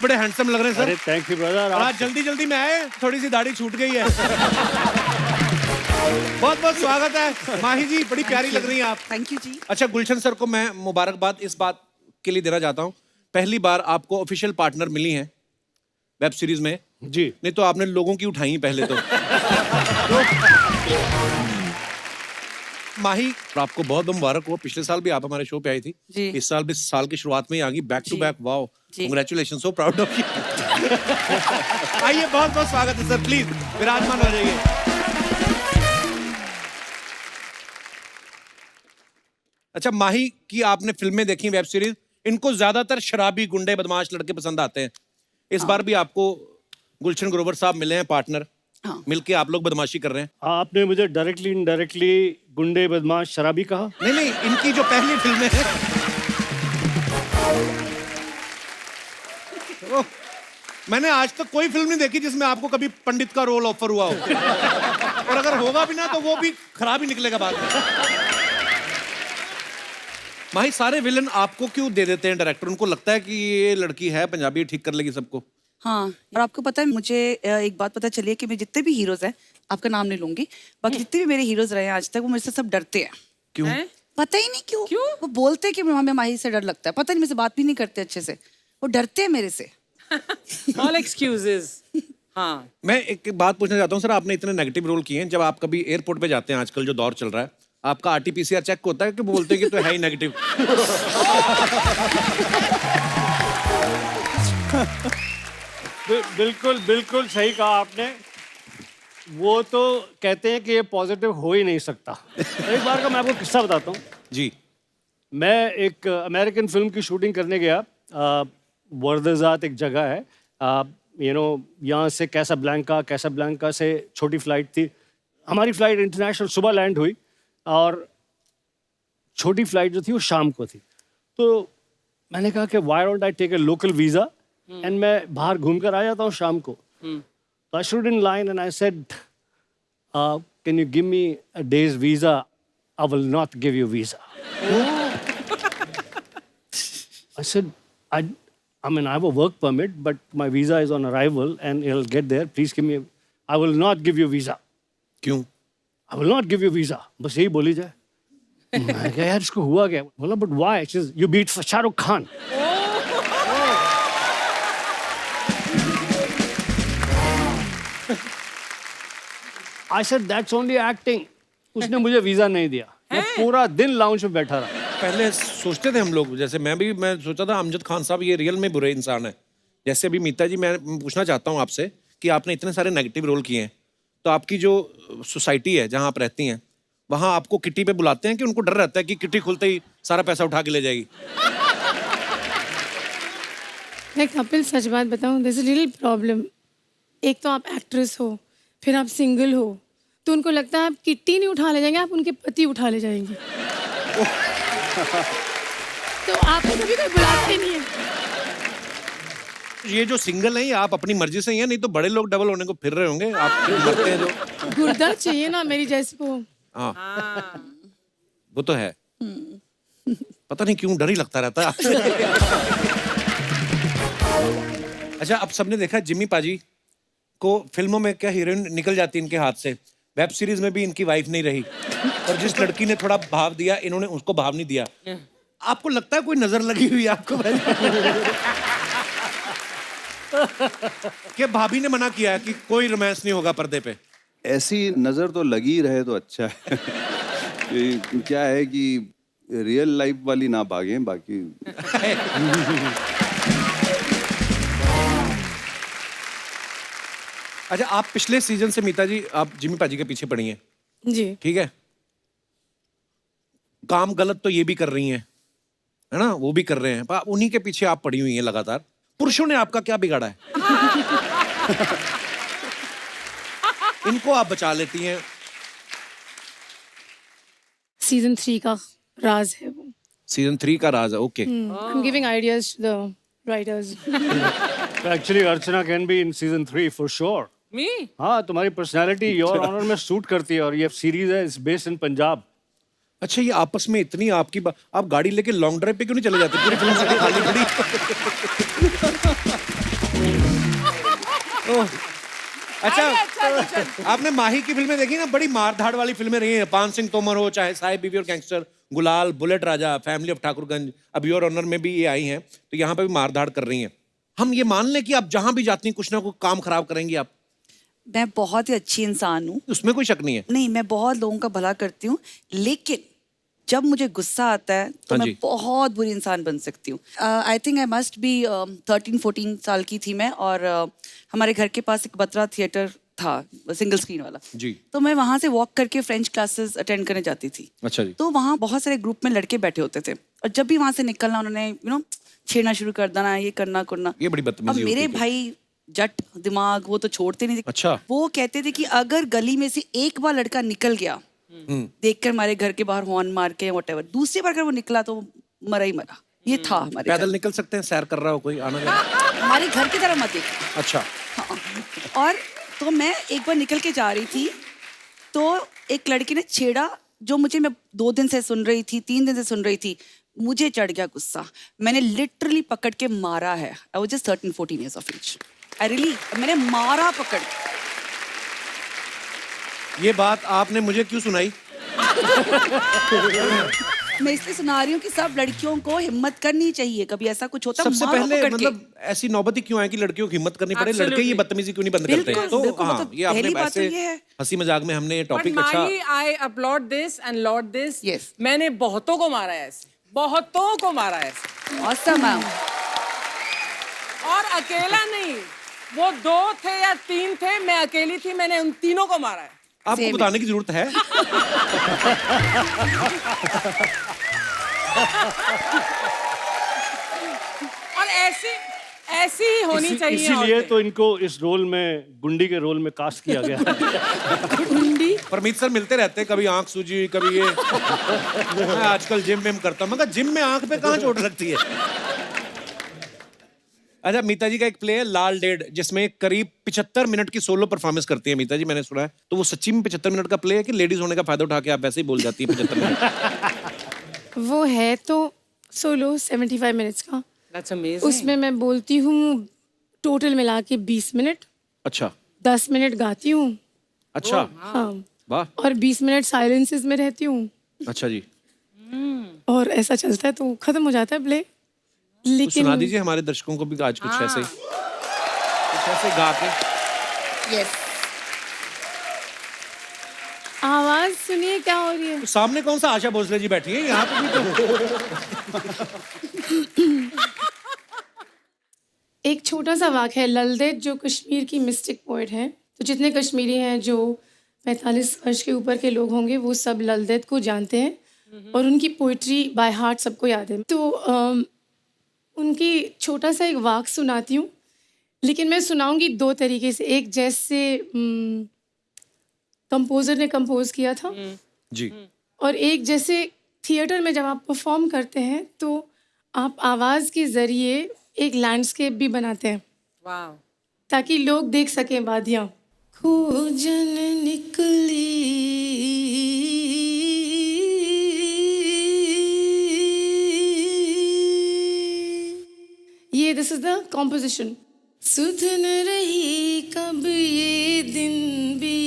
बड़े हैंडसम लग रहे हैं अरे सर। Thank you brother. आज जल्दी जल्दी में आए, थोड़ी सी दाढ़ी छूट गई है। बहुत बहुत स्वागत है माही जी, बड़ी प्यारी लग रही हैं आप। थैंक यू जी। अच्छा, गुलशन सर को मैं मुबारकबाद इस बात के लिए देना चाहता हूँ, पहली बार आपको ऑफिशियल पार्टनर मिली हैं वेब सीरीज में जी। नहीं तो आपने लोगों की उठाई पहले तो। माही, आपको बहुत मुबारक हो। पिछले साल भी आप हमारे शो पे आई थी जी। इस साल भी साल की शुरुआत में ही आ गई बैक टू जी। बैक। वाओ, जी। Congratulation, so proud of you. आइए, बहुत बहुत स्वागत है सर, प्लीज विराजमान हो जाइए। अच्छा, माही की आपने फिल्में देखी, वेब सीरीज, इनको ज्यादातर शराबी गुंडे बदमाश लड़के पसंद आते हैं। इस बार भी आपको गुलशन ग्रोवर साहब मिले हैं पार्टनर, मिलके आप लोग बदमाशी कर रहे हैं। आपने मुझे डायरेक्टली इनडायरेक्टली गुंडे बदमाश शराबी कहा। नहीं नहीं, इनकी जो पहली फिल्में हैं ओह, मैंने आज तक कोई फिल्म नहीं देखी जिसमें आपको कभी पंडित का रोल ऑफर हुआ हो। और अगर होगा भी ना तो वो भी खराब ही निकलेगा बाद में। माही, सारे विलन आपको क्यों दे देते हैं डायरेक्टर? उनको लगता है कि ये लड़की है पंजाबी, ठीक कर लेगी सबको। हाँ, और आपको पता है मुझे एक बात पता चली है कि मैं जितने भी हीरोज हैं, आपका नाम नहीं लूंगी, बाकी जितने भी मेरे हीरोज रहे हैं आज तक, वो मेरे से सब डरते हैं। क्यों? पता ही नहीं क्यों। वो बोलते हैं कि हमें माही से डर लगता है, पता नहीं, मेरे से बात भी नहीं करते अच्छे से, वो डरते हैं मेरे से। All excuses. हाँ। मैं एक बात पूछना चाहता हूँ सर, आपने इतने नेगेटिव रोल किए हैं, जब आप कभी एयरपोर्ट पे जाते हैं, आजकल जो दौर चल रहा है, आपका आरटीपीसीआर चेक होता है कि बोलते हैं कि तो है ही नेगेटिव? बिल्कुल बिल्कुल सही कहा आपने। वो तो कहते हैं कि ये पॉजिटिव हो ही नहीं सकता। एक बार का मैं आपको किस्सा बताता हूँ। जी। मैं एक अमेरिकन फिल्म की शूटिंग करने गया। वर्दजात एक जगह है, यहाँ से कैसाब्लैंका से छोटी फ्लाइट थी। हमारी फ्लाइट इंटरनेशनल सुबह लैंड हुई और छोटी फ्लाइट जो थी वो शाम को थी। तो मैंने कहा कि why don't I take a local visa and मैं बाहर घूम कर आ जाता हूँ शाम को। तो I stood in line and I said can you give me a days visa, I will not give you visa. I said, I mean, I have a work permit, but my visa is on arrival and it'll get there. Please give me, I will not give you visa. क्यों? I will not give you visa. बस यही बोली जाए। मैं कहा यार इसको हुआ क्या? बोला but why? She says, you beat Shahrukh Khan. I said that's only acting. उसने मुझे वीजा नहीं दिया। मैं पूरा दिन लाउंज में बैठा रहा। पहले सोचते थे हम लोग, जैसे मैं सोचा था अमजद खान साहब ये रियल में बुरे इंसान है। जैसे अभी मीता जी, मैं पूछना चाहता हूँ आपसे कि आपने इतने सारे नेगेटिव रोल किए हैं, तो आपकी जो सोसाइटी है जहाँ आप रहती हैं, वहाँ आपको किटी पे बुलाते हैं कि उनको डर रहता है कि किटी खुलते ही सारा पैसा उठा के ले जाएगी? मैं कपिल सच बात बताऊँ, दिस इज रियल प्रॉब्लम। एक तो आप एक्ट्रेस हो, फिर आप सिंगल हो, तो उनको लगता है आप किट्टी नहीं उठा ले जाएंगे, आप उनके पति उठा ले जाएंगे। तो आपको कभी कोई बुलाते नहीं है। ये जो सिंगल है, आप अपनी मर्जी से ही हैं, नहीं तो बड़े लोग डबल होने को फिर रहे होंगे। आप मरते हैं जो गुर्दा चाहिए ना मेरी जैसे को। हाँ, वो तो है। पता नहीं क्यों डर ही लगता रहता है आपसे। अच्छा, अब सबने देखा जिम्मी पाजी को फिल्मों में क्या हीरोइन निकल जाती है इनके हाथ से, वेब सीरीज में भी इनकी वाइफ नहीं रही, और जिस लड़की ने थोड़ा भाव दिया, इन्होंने उसको भाव नहीं दिया। आपको लगता है कोई नजर लगी हुई है आपको? कि भाभी ने मना किया है कि कोई रोमांस नहीं होगा पर्दे पे? ऐसी नजर तो लगी रहे तो अच्छा है। क्या है कि रियल लाइफ वाली ना भागे बाकी। अच्छा, आप पिछले सीजन से मीता जी आप जिम्मी पाजी के पीछे पड़ी हैं, जी ठीक है? काम गलत तो ये भी कर रही हैं, है ना, वो भी कर रहे हैं, पर उन्हीं के पीछे आप पड़ी हुई हैं लगातार। पुरुषों ने आपका क्या बिगाड़ा है? इनको आप बचा लेती हैं। सीजन 3 का राज है वो। सीजन 3 का राज है, okay. I am giving ideas to the writers. Actually, Archana can be in season 3 for sure. Me? हाँ, तुम्हारी पर्सनालिटी योर ऑनर में सूट करती है, और ये सीरीज है, इट्स बेस्ड इन पंजाब। अच्छा, ये आपस में इतनी आपकी आप गाड़ी लेके लॉन्ग ड्राइव पे क्यों नहीं चले जाते? पूरी फिल्म से खाली खड़ी। अच्छा, आपने माही की फिल्में देखी ना, बड़ी मारधाड़ वाली फिल्में रही हैं। पान सिंह तोमर हो, चाहे साहिब बीवी और गैंगस्टर, गुलाल, bullet Raja, family of Thakurganj, अब योर ऑनर में भी ये आई हैं, तो यहाँ पे भी मारधाड़ कर रही हैं। हम ये मान लें कि आप जहां भी जाती हैं कुछ ना कुछ काम खराब करेंगी आप? मैं बहुत ही अच्छी इंसान हूँ। उसमें कोई शक नहीं है। नहीं, मैं बहुत लोगों का भला करती हूँ, लेकिन जब मुझे गुस्सा आता है तो हाँ मैं जी। बहुत बुरी इंसान बन सकती हूँ। I think I must be 13-14 साल की थी मैं, और हमारे घर के पास एक बत्रा थिएटर था, सिंगल स्क्रीन वाला जी। तो मैं वहाँ से वॉक करके फ्रेंच क्लासेस अटेंड करने जाती थी। अच्छा जी। तो वहाँ बहुत सारे ग्रुप में लड़के बैठे होते थे, और जब भी वहाँ से निकलना उन्होंने छेड़ना शुरू कर देना, ये करना करना। ये बड़ी अब बदतमीजी मेरे होती है। भाई जट दिमाग, वो तो छोड़ते नहीं थे। अच्छा। वो कहते थे कि अगर गली में से एक बार लड़का निकल गया, देखकर हमारे घर के बाहर हॉर्न मार के व्हाटएवर, दूसरी बार अगर वो निकला तो मरा ही मरा। ये था हमारे पैदल घर। निकल सकते हैं, सैर कर रहा हो कोई, आना जाना? हमारे घर की तरफ मत देखो। अच्छा। हाँ। और तो मैं एक बार निकल के जा रही थी, तो एक लड़की ने छेड़ा, जो मैं 2 दिन से सुन रही थी, 3 दिन से सुन रही थी। मुझे चढ़ गया गुस्सा, मैंने लिटरली पकड़ के मारा है। I was just 13-14 years of age. I really, मैंने मारा पकड़। ये बात आपने मुझे क्यों सुनाई? मैं इसलिए सुना रही हूँ कि सब लड़कियों को हिम्मत करनी चाहिए, कभी ऐसा कुछ होता है सबसे मारो पहले पकड़ के। मतलब ऐसी नौबत ही क्यों है कि लड़कियों को हिम्मत करनी पड़े? लड़के ये Absolutely. बदतमीजी क्यों नहीं बंद करते हैं? बिल्कुल, तो बिल्कुल, हाँ, मतलब ये आपने पहली बात तो वैसे ये है। हंसी मजाक में हमने ये But टॉपिक अच्छा। Mahi, I applaud this and laud this. Yes. मैंने बहुतों को मारा है ऐसे, बहुतों को मारा है ऐसे, Awesome, मैम। और अकेला नहीं, वो 2 थे या 3 थे, मैं अकेली थी, मैंने उन तीनों को मारा है। आपको Same. बताने की जरूरत है? और ऐसी ही होनी चाहिए। इसीलिए औरतें। तो इनको इस रोल में, गुंडी के रोल में कास्ट किया गया है। परमीत सर मिलते रहते हैं, कभी आंख सूजी, कभी ये। मैं आजकल जिम विम करता हूँ, मगर जिम में आंख पे कहाँ चोट लगती है? अच्छा, मीता जी का एक प्ले है लाल डेढ़, जिसमें करीब 75 मिनट की सोलो परफॉर्मेंस करती है मीता जी, मैंने सुना है। तो वो सच्ची में 75 मिनट का प्ले है कि लेडीज होने का फायदा उठा के आप वैसे ही बोल जाती है 75 मिनट? वो है तो सोलो 75 मिनट्स का। That's amazing. उसमें मैं बोलती हूँ टोटल मिला के 20 मिनट, अच्छा 10 मिनट गाती हूँ। अच्छा, हाँ, वाह, और 20 मिनट साइलेंसेस में रहती हूँ, अच्छा जी। और ऐसा चलता है तो खत्म हो जाता है प्ले। कुछ लेकिन सुना दीजिए हमारे दर्शकों को भी आज कुछ ऐसे, कुछ ऐसे गा के। यस। आवाज सुनिए क्या हो रही है। तो सामने कौन सा आशा भोसले जी बैठी है? यहाँ पे भी तो। एक छोटा सा वाक़या है। ललदेद जो कश्मीर की मिस्टिक पोइट है, तो जितने कश्मीरी हैं जो 45 वर्ष के ऊपर के लोग होंगे वो सब ललदेद को जानते हैं और उनकी पोइट्री बाय हार्ट सबको याद है। तो उनकी छोटा सा एक वाक सुनाती हूँ, लेकिन मैं सुनाऊंगी 2 तरीके से। एक जैसे कंपोज़र ने कंपोज किया था, जी। और एक जैसे थिएटर में जब आप परफॉर्म करते हैं तो आप आवाज़ के ज़रिए एक लैंडस्केप भी बनाते हैं Wow. ताकि लोग देख सकें वादियाँ। खोजन निकली ये this is the composition. Sudhan रही कब ये दिन भी,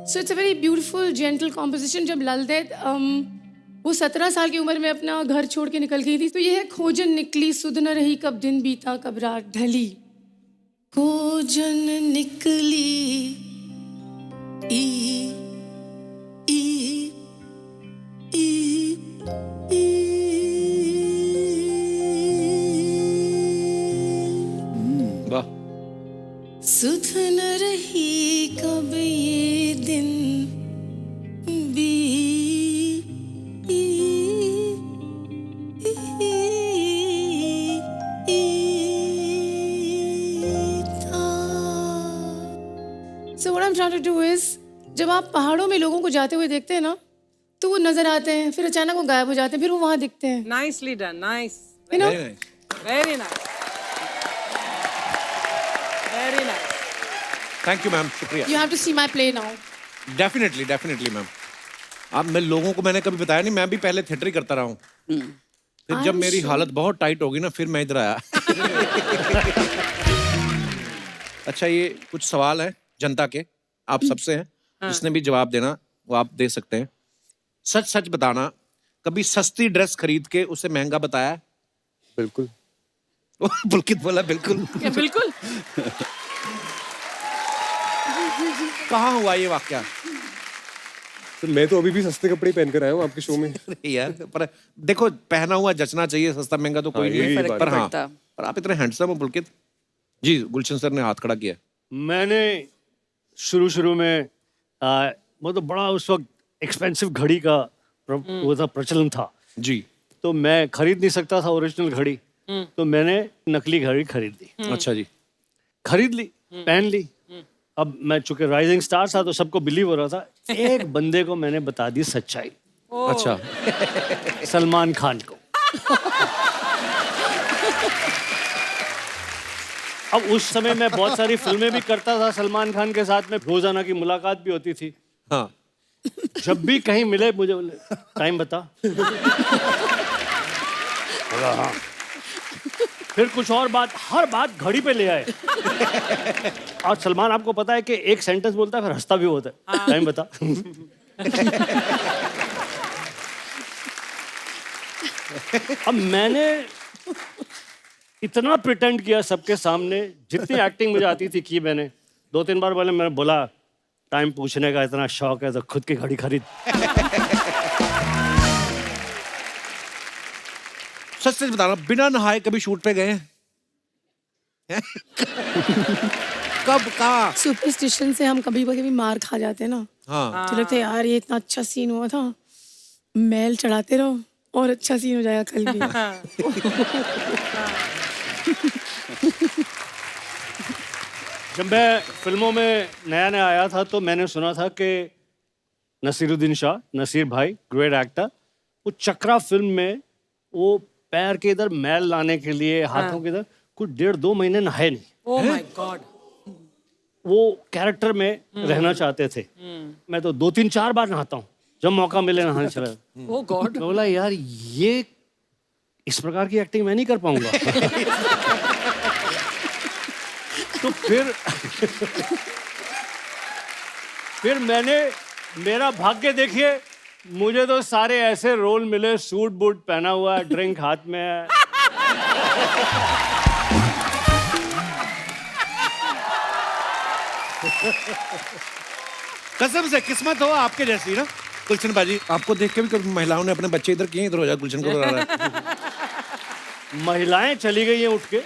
so it's a very beautiful gentle composition. जब ललदेद वो 17 साल की उम्र में अपना घर छोड़ के निकल गई थी, तो ये है खोजन निकली सुध न रही कब दिन बीता कब रात ढली। खोजन निकली ई ई ई ई वाह, सुध न रही कब ये दिन So what I'm trying to do is, जब आप पहाड़ों में लोगों को जाते हुए देखते हैं ना, तो वो नजर आते हैं, फिर अचानक वो गायब हो जाते हैं, फिर वो वहां दिखते हैं। Nicely done. Nice. You know? very nice. Very nice. Very nice. Thank you ma'am, शुक्रिया। You have to see my play now. Definitely definitely ma'am. आप मैं लोगों को मैंने कभी बताया नहीं, मैं भी पहले थिएटर ही करता रहा हूँ। फिर जब मेरी हालत बहुत टाइट होगी ना फिर मैं इधर आया। अच्छा, ये कुछ सवाल है जनता के, आप सबसे हैं, जिसने भी जवाब देना वो आप दे सकते हैं। सच सच बताना, कभी सस्ती ड्रेस खरीद के उसे महंगा बताया? बिल्कुल। पुलकित बोला बिल्कुल। क्या बिल्कुल? कहाँ हुआ ये वाकया? तो मैं तो अभी भी सस्ते कपड़े पहन कर आया हूँ आपके शो में। यार पर देखो, पहना हुआ जचना चाहिए, सस्ता महंगा तो कोई हाँ, नहीं यही है, बात पर है। हाँ, पर आप इतने हैंडसम हो पुलकित जी। गुलशन सर ने हाथ खड़ा किया। मैंने शुरू में मतलब बड़ा उस वक्त एक्सपेंसिव घड़ी का वो था, प्रचलन था। जी। तो मैं खरीद नहीं सकता था ओरिजिनल घड़ी, तो मैंने नकली घड़ी खरीद ली। अच्छा जी। खरीद ली, पहन ली। अब मैं चूंकि राइजिंग स्टार था तो सबको बिलीव हो रहा था। एक बंदे को मैंने बता दी सच्चाई, अच्छा। सलमान खान को। अब उस समय मैं बहुत सारी फिल्में भी करता था सलमान खान के साथ में, रोजाना की मुलाकात भी होती थी। हाँ। जब भी कहीं मिले मुझे बोले टाइम बता। बोला हाँ। फिर कुछ और बात, हर बात घड़ी पे ले आए। और सलमान आपको पता है कि एक सेंटेंस बोलता है फिर हंसता भी होता है। टाइम बता। अब मैंने इतना प्रिटेंड किया सबके सामने, जितनी एक्टिंग मुझे आती थी की मैंने। 2-3 बार मैंने बोला टाइम पूछने का इतना शौक है तो खुद की घड़ी खरीद। सच सच बताना, बिना नहाए कभी शूट पे गए हैं? कब, कहाँ? सुपरस्टिशन से हम कभी कभी मार खा जाते हैं ना, हाँ। तो लगता है यार ये इतना अच्छा सीन हुआ था, मैल चढ़ाते रहो और अच्छा सीन हो जाएगा कल भी। जब मैं फिल्मों में नया नया आया था तो मैंने सुना था कि नसीरुद्दीन शाह, नसीर भाई, ग्रेट एक्टर, वो चक्रा फिल्म में वो पैर के इधर मैल लाने के लिए, हाथों के इधर कुछ 1.5-2 महीने नहाए नहीं। Oh my God. वो कैरेक्टर में रहना चाहते थे। मैं तो 2-3-4 बार नहाता हूँ, जब मौका मिले नहाने चला। ओह गॉड। मैं बोला यार ये इस प्रकार की एक्टिंग मैं नहीं कर पाऊंगा। तो फिर मैंने, मेरा भाग्य देखिए, मुझे तो सारे ऐसे रोल मिले, सूट बूट पहना हुआ है, ड्रिंक हाथ में है। कसम से किस्मत हो आपके जैसी ना गुलशन बाजी। आपको देख के भी कभी महिलाओं ने अपने बच्चे इधर किए, इधर हो जा, गुलशन को बुला रहा है। महिलाएं चली गई हैं उठ के।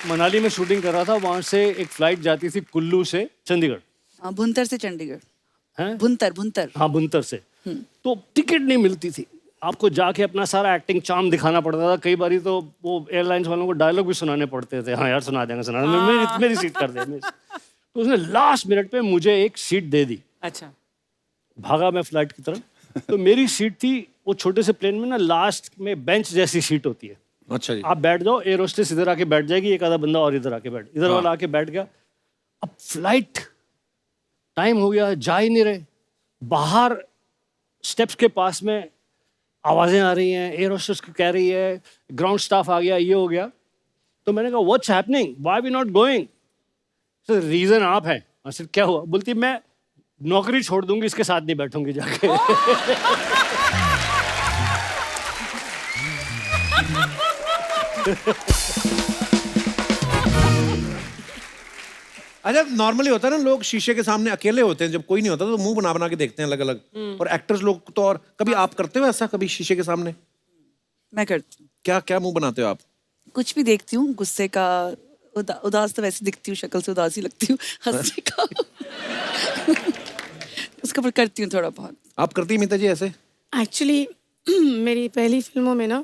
मनाली में शूटिंग कर रहा था, वहां से एक फ्लाइट जाती थी कुल्लू से चंडीगढ़। हाँ, भुंतर से चंडीगढ़। हैं? भुंतर। हाँ, भुंतर से। तो टिकट नहीं मिलती थी, आपको जाके अपना सारा एक्टिंग चार्म दिखाना पड़ता था। कई बारी तो वो एयरलाइंस वालों को डायलॉग भी सुनाने पड़ते थे। हाँ यार सुना देंगे, मेरी सीट कर दे। तो उसने लास्ट मिनट पे मुझे एक सीट दे दी। अच्छा। भागा मैं फ्लाइट की तरफ। तो मेरी सीट थी, वो छोटे से प्लेन में ना लास्ट में बेंच जैसी सीट होती है। अच्छा जी। आप बैठ जाओ, एयर होस्टेस इधर आके बैठ जाएगी, एक आधा बंदा और इधर आके बैठ, इधर वाला आके बैठ गया। अब फ्लाइट टाइम हो गया, जा ही नहीं रहे। बाहर स्टेप्स के पास में आवाजें आ रही हैं, एयर होस्टेस कह रही है ग्राउंड स्टाफ आ गया, ये हो गया। तो मैंने कहा what's happening, why we not going? Sir reason आप हैं। सर क्या हुआ? बोलती मैं नौकरी छोड़ दूंगी, इसके साथ नहीं बैठूंगी जाके। अच्छा, नॉर्मली होता है ना, लोग शीशे के सामने अकेले होते हैं, जब कोई नहीं होता तो मुंह बना बना के देखते हैं अलग अलग। और एक्टर्स लोग तो, और कभी आप करते हो ऐसा, कभी शीशे के सामने? मैं करती हूँ। क्या क्या मुंह बनाते हो आप? कुछ भी देखती हूँ, गुस्से का, उदास तो वैसे दिखती हूँ, शक्ल से उदास ही लगती हूँ, हंसने का उसके ऊपर करती हूँ थोड़ा बहुत। आप करती हैं मीता जी ऐसे? एक्चुअली मेरी पहली फिल्मों में ना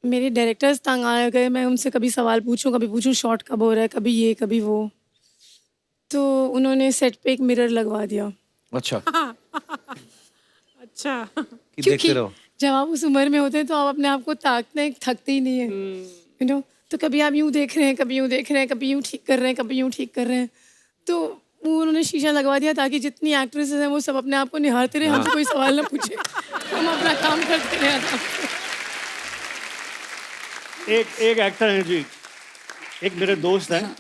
मेरे डायरेक्टर्स तंग आ गए। मैं उनसे कभी सवाल पूछूं, कभी पूछूं शॉट कब हो रहा है, कभी ये कभी वो। तो उन्होंने सेट पे एक मिरर लगवा दिया। अच्छा। अच्छा। कि देखते रहो। जब आप उस उम्र में होते हैं तो आप अपने आप को ताकते हैं, थकते ही नहीं है, यू नो। तो कभी आप यूं देख रहे हैं, कभी यूं देख रहे हैं, कभी यूं ठीक कर रहे हैं, कभी यूं ठीक कर रहे हैं। तो वो उन्होंने शीशा लगवा दिया ताकि जितनी एक्ट्रेसेस हैं वो सब अपने आप को निहारते रहे, हमसे कोई सवाल ना पूछे। हम अपना काम करते रहे आराम से। एक एक्टर है जी, एक मेरे दोस्त हैं,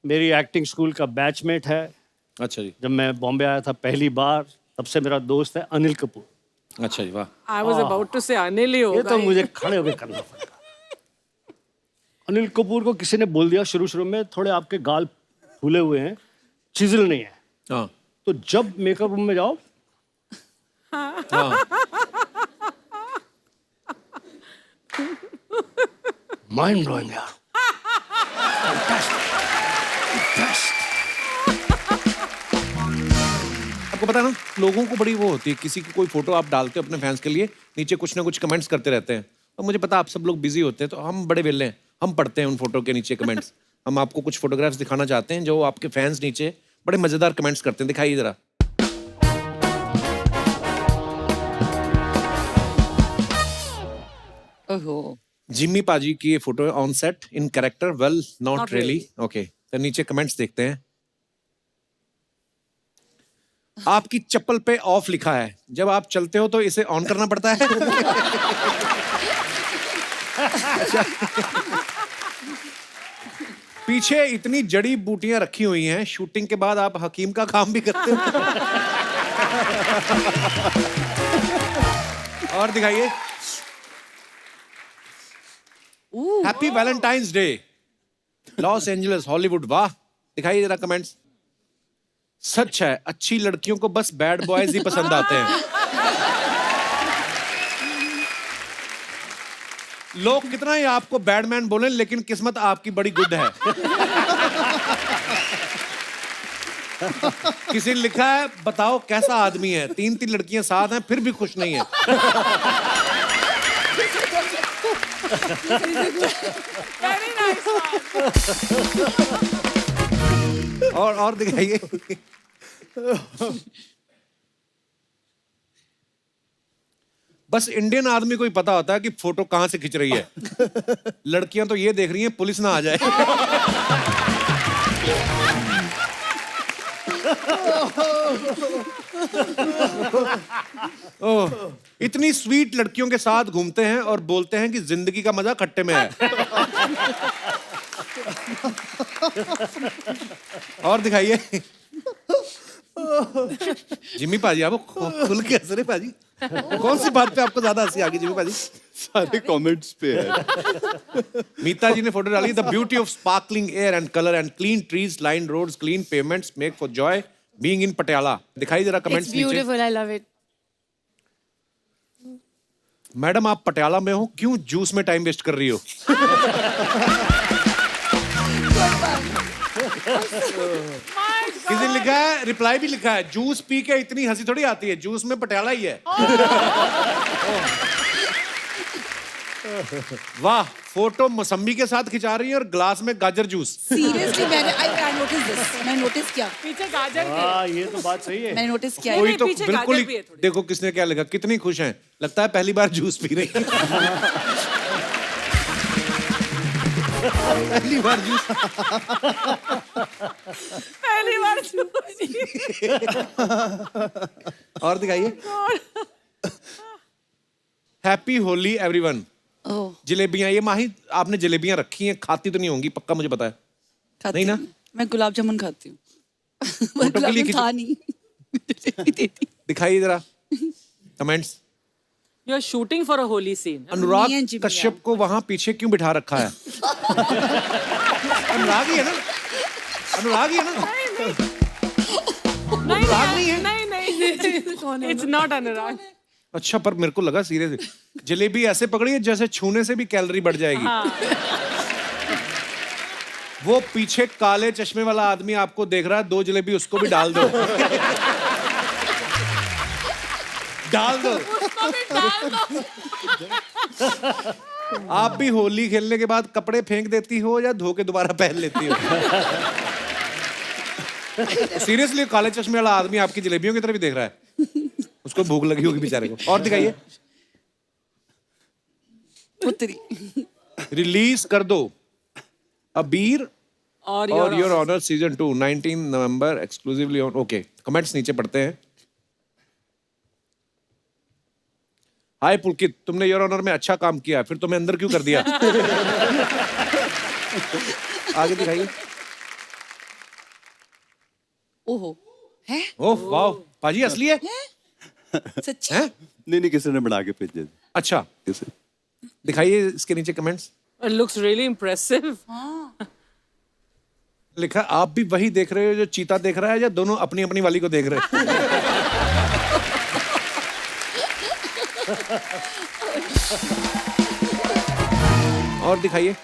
मेरी एक्टिंग स्कूल का बैचमेट है। अच्छा जी, जब मैं बॉम्बे आया था पहली बार, तब से मेरा दोस्त है अनिल कपूर। अच्छा जी, वाह। आई वाज अबाउट टू से अनिल ही ये होगा तो ये। मुझे खड़े होकर करना पड़ेगा। अनिल कपूर को किसी ने बोल दिया शुरू में, थोड़े आपके गाल फूले हुए हैं, चिजल नहीं है। हाँ तो जब मेकअप रूम में जाओ, हाँ, माइंड ब्लोइंग यार। आपको पता है ना, लोगों को बड़ी वो होती है, किसी की कोई फोटो आप डालते हो अपने फैंस के लिए, नीचे कुछ ना कुछ कमेंट्स करते रहते हैं। और मुझे पता आप सब लोग बिजी होते हैं, तो हम बड़े वेले हैं, हम पढ़ते हैं उन फोटो के नीचे कमेंट्स। हम आपको कुछ फोटोग्राफ्स दिखाना चाहते हैं जो आपके फैंस नीचे बड़े मजेदार कमेंट्स करते हैं। दिखाइए जरा। ओहो, जिम्मी पाजी की ये फोटो है, on set, in character, well not Not really. really. Okay, तो नीचे कमेंट्स देखते हैं। आपकी चप्पल पे ऑफ लिखा है, जब आप चलते हो तो इसे ऑन करना पड़ता है। पीछे इतनी जड़ी बूटियां रखी हुई हैं, शूटिंग के बाद आप हकीम का काम भी करते हो। और दिखाइए। Happy Valentine's day, Los Angeles, Hollywood. वाह, दिखाइए जरा कमेंट्स। सच है, अच्छी लड़कियों को बस बैड बॉयज ही पसंद आते हैं। लोग कितना ही आपको बैडमैन बोलें, लेकिन किस्मत आपकी बड़ी गुड है। किसी ने लिखा है, बताओ कैसा आदमी है, 3 लड़कियां साथ हैं फिर भी खुश नहीं है। Very nice. और दिखाइए। बस इंडियन आदमी को ही पता होता है कि फोटो कहां से खिंच रही है। लड़कियां तो ये देख रही हैं पुलिस ना आ जाए। ओह, इतनी स्वीट लड़कियों के साथ घूमते हैं और बोलते हैं कि जिंदगी का मजा खट्टे में है। और दिखाइए। जिम्मी पाजी, आप खुल के हंस रहे पाजी। कौन सी बात पे आपको ज्यादा हंसी आ गई जिम्मी पाजी? सारे कमेंट्स पे है। मीता जी ने फोटो डाली, the beauty of sparkling air and colour and clean trees, line roads, clean payments make for joy being in Patiala. दिखाई जरा इट्स कमेंट्स नीचे। Beautiful, I love it. Madam, आप पटियाला में हो, क्यों जूस में टाइम वेस्ट कर रही हो? किसी ने लिखा है, रिप्लाई भी लिखा है, जूस पी के इतनी हंसी थोड़ी आती है, जूस में पटियाला ही है। वाह, फोटो मौसम्बी के साथ खिंचा रही है और ग्लास में गाजर juice. Seriously I notice this, मैंने नोटिस किया, पीछे गाजर के। हाँ, ये तो बात सही है। मैंने नोटिस किया। कोई नहीं, तो पीछे बिल्कुल गाजर भी है ही, थोड़ी। देखो किसने क्या लिखा, कितनी खुश हैं, लगता है पहली बार जूस पी रही है। पहली बार जूस। पहली बार और दिखाइए। Happy Holi everyone. ओह, जलेबियां, ये माही आपने जलेबियां रखी हैं, खाती तो नहीं होंगी पक्का, मुझे पता है। खाती नहीं ना? हूँ। मैं गुलाब जामुन खाती हूँ। फोटो के गुलाब लिए जामुन था नहीं। जलेबी देती। दिखाइए जरा comments. You are shooting for a Holi scene. Me Anurag and Jimmy, Kashyap को वहां पीछे क्यों बिठा रखा है? अनुराग ही है ना? अनुराग ही है ना? नहीं अनुराग नहीं है? नहीं, इट्स नॉट अनुराग। अच्छा, पर मेरे को लगा सीरियस, जलेबी ऐसे पकड़ी है जैसे छूने से भी कैलोरी बढ़ जाएगी। वो पीछे काले चश्मे वाला आदमी आपको देख रहा है, 2 जलेबी उसको भी डाल दो। डाल दो। आप भी होली खेलने के बाद कपड़े फेंक देती हो या धो के दोबारा पहन लेती हो? सीरियसली, काले चश्मे वाला आदमी आपकी जलेबियों की तरफ ही देख रहा है, उसको भूख लगी होगी बेचारे को। और दिखाइए। उत्तरी। रिलीज कर दो अबीर और और your honour season 2 19 November exclusively on. Okay, comments नीचे पढ़ते हैं। हाय पुलकित, तुमने योर ऑनर में अच्छा काम किया, फिर तुम्हें अंदर क्यों कर दिया? आगे दिखाइए। ओहो है ओह वाह, पाजी असली है? सच्ची? हैं? नहीं किसी ने बना के भेजे थे। अच्छा, किसी दिखाइए इसके नीचे comments. It looks really impressive. लिखा आप भी वही देख रहे हो जो चीता देख रहा है, या दोनों अपनी अपनी वाली को देख रहे हैं? और दिखाइए।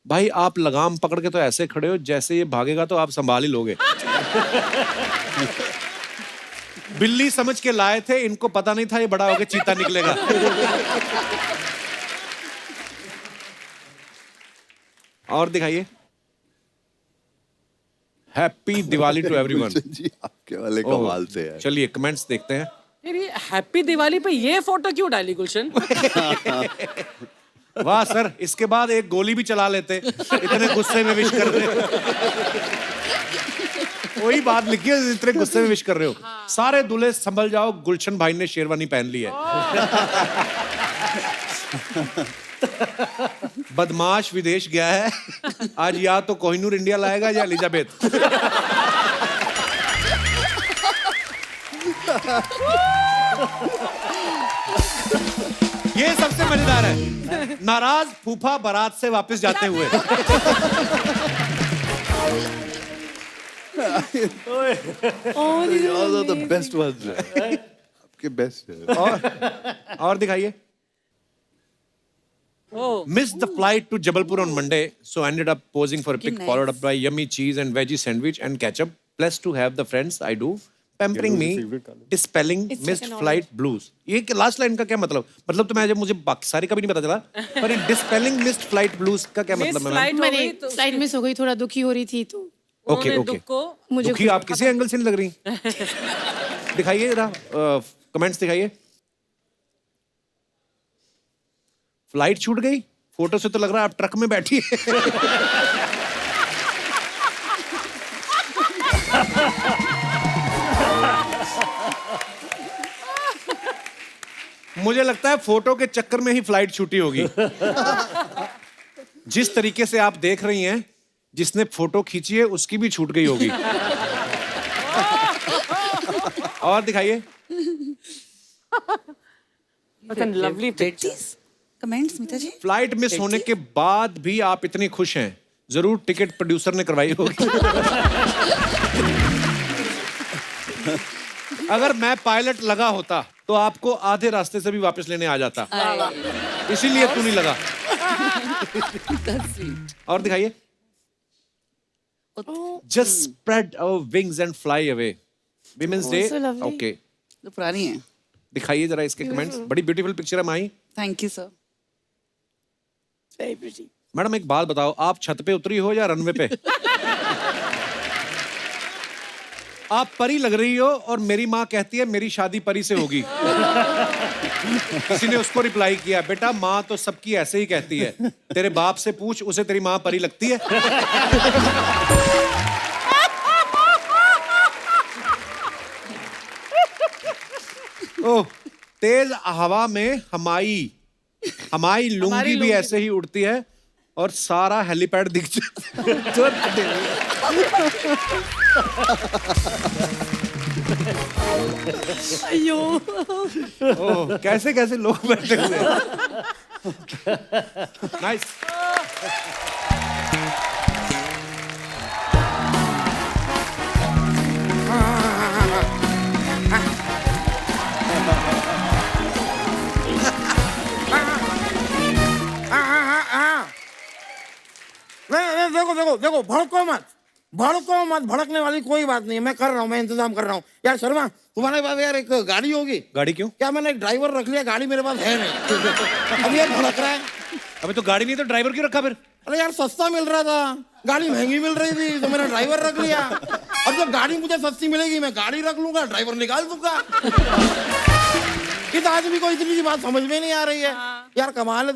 भाई आप लगाम पकड़ के तो ऐसे खड़े हो जैसे ये भागेगा तो आप संभाल ही लोगे। बिल्ली समझ के लाए थे, इनको पता नहीं था ये बड़ा होके चीता निकलेगा। और दिखाइए। Happy Diwali to everyone. जी आपके वाले कमाल से है। चलिए कमेंट्स देखते हैं। फिर ये हैप्पी दिवाली पे ये फोटो क्यों डाली गुलशन? वाह सर, इसके बाद एक गोली भी चला लेते, इतने गुस्से में विश कर रहे हो। वही बात लिखी है, इतने गुस्से में विश कर रहे हो। सारे दूल्हे संभल जाओ, गुलशन भाई ने शेरवानी पहन ली है। बदमाश विदेश गया है, आज या तो कोहिनूर इंडिया लाएगा या एलिजाबेथ। ये सबसे मजेदार है, नाराज फूफा बारात से वापस जाते हुए। द बेस्ट ones है। आपके बेस्ट है। और दिखाइए। Missed the flight to Jabalpur on Monday, so ended up posing for a pic, nice. followed up by yummy cheese and veggie sandwich and ketchup. Blessed to have the friends I do, pampering me, dispelling missed flight blues. ये last line का क्या मतलब? मतलब तो मैं मुझे बाकी सारी का भी नहीं पता चला, पर ये dispelling missed flight blues का क्या मतलब है? फ्लाइट हो मैंने गई तो फ्लाइट मिस हो गई, थोड़ा दुखी हो रही थी तो ओके उन्होंने ओके। दुख को मुझे दुखी आप किसी एंगल से नहीं लग रही। दिखाइए जरा कमेंट्स दिखाइए। फ्लाइट छूट गई, फोटो से तो लग रहा है आप ट्रक में बैठी है। मुझे लगता है फोटो के चक्कर में ही फ्लाइट छूटी होगी। जिस तरीके से आप देख रही हैं, जिसने फोटो खींची है उसकी भी छूट गई होगी। और दिखाइए। Lovely picture. कमेंट्स मिता जी। फ्लाइट मिस होने के बाद भी आप इतनी खुश हैं, जरूर टिकट प्रोड्यूसर ने करवाई होगी। अगर मैं पायलट लगा होता तो आपको आधे रास्ते से भी वापस लेने आ जाता, इसीलिए तू नहीं लगा। और दिखाइए। Just spread our wings and fly away. Women's day. so lovely. Okay, तो पुरानी है। दिखाइए जरा इसके कमेंट्स। बड़ी ब्यूटीफुल पिक्चर है Mahi. Thank you sir. Very pretty. Madam एक बात बताओ, आप छत पे उतरी हो या रनवे पे? आप परी लग रही हो और मेरी माँ कहती है मेरी शादी परी से होगी। किसी ने उसको रिप्लाई किया, बेटा माँ तो सबकी ऐसे ही कहती है, तेरे बाप से पूछ, उसे तेरी माँ परी लगती है? ओह, तेज हवा में हमारी लुंगी भी ऐसे ही उड़ती है और सारा हेलीपैड दिख जाता। अयो। ओह, कैसे कैसे लोग बैठे हुए हैं। नाइस। नहीं देखो देखो देखो, भड़को मत, भड़कने वाली कोई बात नहीं है। मैं कर रहा हूँ, मैं इंतजाम कर रहा हूँ। यार शर्मा, तुम्हारे पास यार एक गाड़ी होगी? गाड़ी क्यों? क्या मैंने एक ड्राइवर रख लिया? गाड़ी मेरे पास है नहीं। अब यार भड़क रहा है। अबे तो गाड़ी नहीं तो ड्राइवर क्यों रखा फिर? अरे यार सस्ता मिल रहा था, गाड़ी महंगी मिल रही थी, तो मैंने ड्राइवर रख लिया। अब जब गाड़ी मुझे सस्ती मिलेगी मैं गाड़ी रख लूंगा, ड्राइवर निकाल दूंगा। इस आदमी को इतनी सी बात समझ में नहीं आ रही है। यार कमाल है।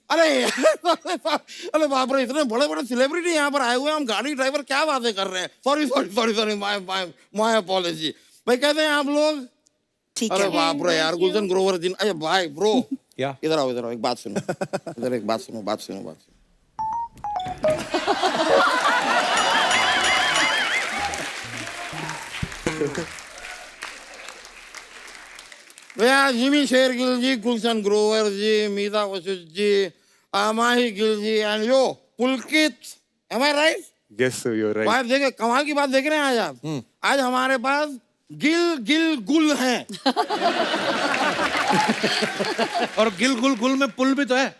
अरे अरे बाप रे, इतने बड़े बड़े सेलिब्रिटी यहाँ पर आए हुए हैं, हम गाड़ी ड्राइवर क्या बातें कर रहे हैं। Sorry sorry sorry sorry, my apology. भाई कैसे हैं आप लोग? ठीक अरे है। बाप रे यार, गुलशन ग्रोवर जी, अरे भाई ब्रो, या इधर आओ, एक बात सुनो, इधर एक बात सुनो। भैया Jimmy Shergill ji, Gulshan Grover ji, Meeta Vashisht ji, Mahi Gill ji and yo Pulkit, am I right? Yes sir, you are right. भाई देखिए कमाल की बात देख रहे हैं आज आप। आज हमारे पास गिल गुल हैं। और गिल गुल गुल में पुल भी तो है।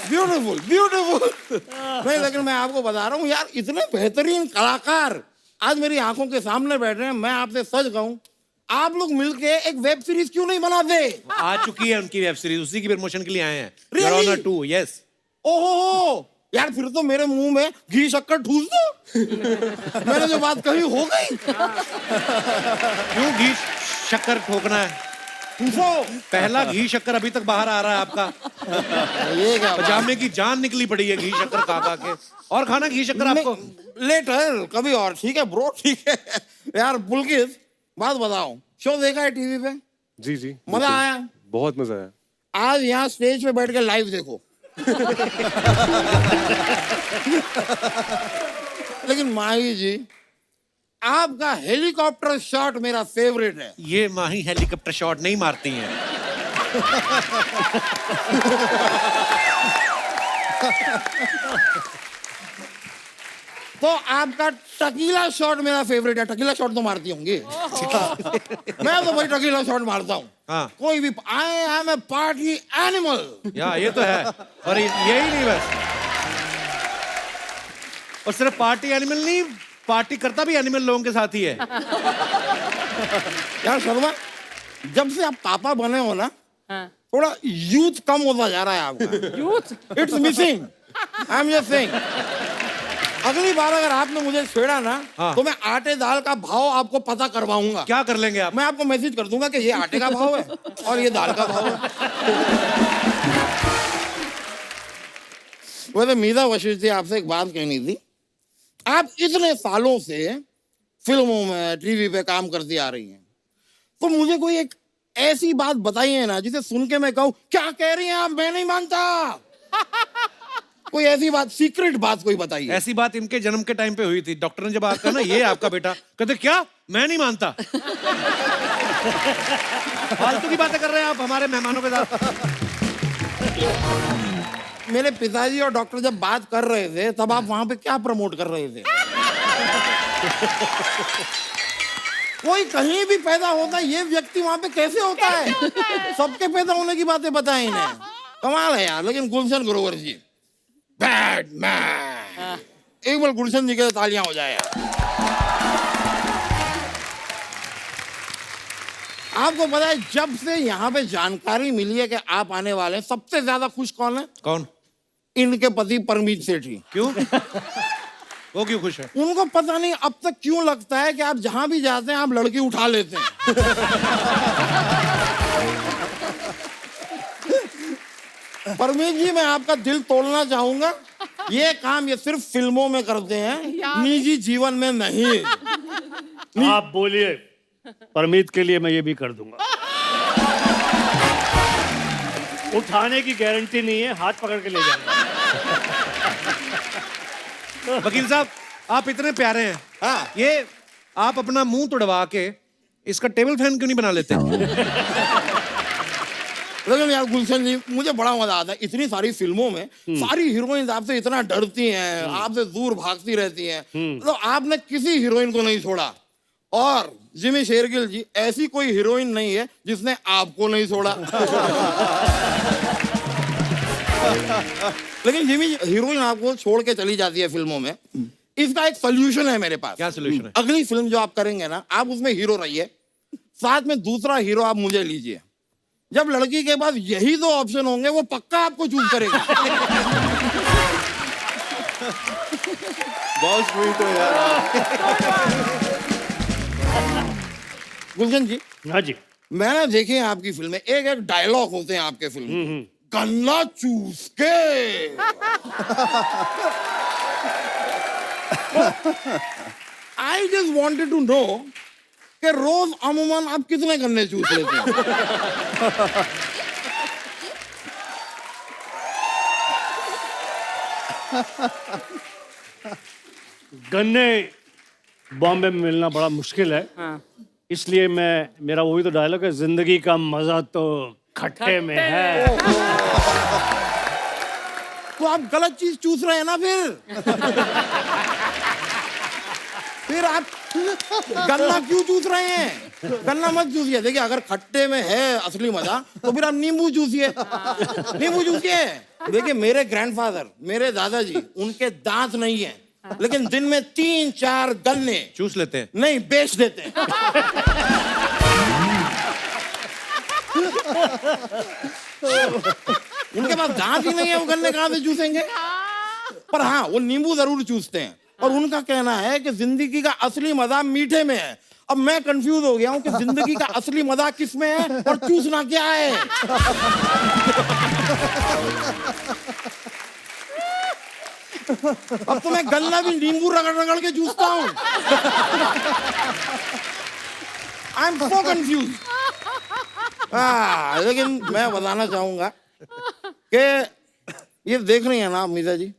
Beautiful beautiful. नहीं लेकिन मैं आपको बता रहा हूँ यार, इतने बेहतरीन कलाकार आज मेरी आंखों के सामने बैठे हैं। मैं आपसे सच कहूँ, आप लोग मिलके एक वेब सीरीज क्यों नहीं बनाते? आ चुकी है उनकी वेब सीरीज, उसी की प्रमोशन के लिए आए हैं। Really? Your Honor 2, yes। ओहो यार, फिर तो मेरे मुंह में घी शक्कर ठूस दो। मैंने जो बात कही हो गई। क्यों घी शक्कर ठोकना है? ठूसो। पहला घी शक्कर अभी तक बाहर आ रहा है आपका। ये क्या बात? पजामे की जान निकली पड़ी है घी शक्कर खा के। और खाना घी शक्कर आपको? लेटर कभी और, ठीक है ब्रो, ठीक है। यार पुलकित, बात बताओ, शो देखा है टीवी पे? जी जी, मजा आया? बहुत मजा आया। आज यहाँ स्टेज पे बैठ के लाइव देखो। लेकिन माही जी, आपका हेलीकॉप्टर शॉट मेरा फेवरेट है। ये माही हेलीकॉप्टर शॉट नहीं मारती हैं। तो आपका टकीला शॉट मेरा फेवरेट है। टकीला शॉट तो मारती होंगी। मैं तो भाई टकीला शॉट मारता हूँ। हाँ। कोई भी, I am a party animal. या ये तो है। और यही नहीं बस, और सिर्फ पार्टी एनिमल नहीं, पार्टी करता भी एनिमल लोगों के साथ ही है। यार शर्मा, जब से आप पापा बने हो ना, हाँ। थोड़ा यूथ कम होता जा रहा है आपका। Youth it's missing, I am just saying. अगली बार अगर आपने मुझे छेड़ा ना, हाँ। तो मैं आटे दाल का भाव आपको पता करवाऊंगा। क्या कर लेंगे आप? मैं आपको मैसेज कर दूंगा कि ये आटे का भाव है और ये दाल का भाव है। वैसे मीता वशिष्ठ जी, आपसे एक बात कहनी थी। आप इतने सालों से फिल्मों में, टीवी पे काम करती आ रही हैं, तो मुझे कोई एक ऐसी बात बताइए ना जिसे सुन के मैं कहूँ, क्या कह रही हैं आप, मैं नहीं मानता। कोई ऐसी बात, सीक्रेट बात कोई बताइए। ऐसी बात इनके जन्म के टाइम पे हुई थी। डॉक्टर ने जब आता ना, ये आपका बेटा, कहते क्या, मैं नहीं मानता। फालतू की बातें कर रहे हैं आप हमारे मेहमानों के साथ। मेरे पिताजी और डॉक्टर जब बात कर रहे थे, तब आप वहां पे क्या प्रमोट कर रहे थे? कोई कहीं भी पैदा होता है, ये व्यक्ति वहां पे कैसे होता है? सबके पैदा होने की बातें बताएं इन्हें। कमाल है यार। लेकिन गुलशन ग्रोवर जी, बैड मैन। एक बार गुलशन जी के तालियां हो जाए यार। आपको पता है, जब से यहाँ पे जानकारी मिली है कि आप आने वाले हैं, सबसे ज्यादा खुश कौन है? कौन? इनके पति परमीत सेठी। क्यों? वो क्यों खुश है? उनको पता नहीं अब तक क्यों लगता है कि आप जहां भी जाते हैं आप लड़की उठा लेते हैं। परमीत जी, मैं आपका दिल तोड़ना चाहूंगा। ये काम ये सिर्फ फिल्मों में करते हैं, निजी जीवन में नहीं। आप बोलिए, परमीत के लिए मैं ये भी कर दूंगा। उठाने की गारंटी नहीं है, हाथ पकड़ के ले जाऊंगा। वकील साहब, आप इतने प्यारे हैं। हाँ। ये आप अपना मुंह तुड़वा के इसका टेबल फैन क्यों नहीं बना लेते? लेकिन यार गुलशन जी, मुझे बड़ा मजा आता है। इतनी सारी फिल्मों में सारी हीरोइन आपसे इतना डरती हैं, आपसे दूर भागती रहती हैं, तो आपने किसी हीरोइन को नहीं छोड़ा। और जिमी शेरगिल जी, ऐसी कोई हीरोइन नहीं है जिसने आपको नहीं छोड़ा। लेकिन जिमी हीरोइन आपको छोड़ के चली जाती है फिल्मों में, इसका एक सोल्यूशन है मेरे पास। क्या सोल्यूशन है? अगली फिल्म जो आप करेंगे ना, आप उसमें हीरो रहिए, साथ में दूसरा हीरो आप मुझे लीजिए। जब लड़की के पास यही दो ऑप्शन होंगे, वो पक्का आपको चूज करेगी। बहुत स्वीट हो यार। गुलशन जी, हाँ जी। मैंने देखी है आपकी फिल्में, एक एक डायलॉग होते हैं आपके फिल्म में, गन्ना चूस के। I just wanted to know कि रोज अमूमन आप कितने गन्ने चूस लेते हैं? गन्ने बॉम्बे में मिलना बड़ा मुश्किल है, इसलिए मेरा वही तो डायलॉग है, जिंदगी का मजा तो खट्टे में है। तो आप गलत चीज चूस रहे हैं ना फिर आप गन्ना क्यों चूस रहे हैं? गन्ना मत चूसिए। देखिए, अगर खट्टे में है असली मजा तो फिर आप नींबू चूसिए। नींबू चूसिए। देखिए, मेरे ग्रैंडफादर, मेरे दादाजी, उनके दांत नहीं है, लेकिन दिन में 3-4 गन्ने चूस लेते हैं। नहीं, बेच देते हैं। उनके पास दांत ही नहीं है, वो गन्ने कहां से चूसेंगे? पर हाँ, वो नींबू जरूर चूसते हैं, और उनका कहना है कि जिंदगी का असली मजा मीठे में है। अब मैं कंफ्यूज हो गया हूं कि जिंदगी का असली मजा किस में है और चूसना क्या है। अब तो मैं गन्ना भी नींबू रगड़ रगड़ के चूसता हूं। I am so confuse. लेकिन मैं बताना चाहूंगा कि ये देख रही है ना आप मीरा जी?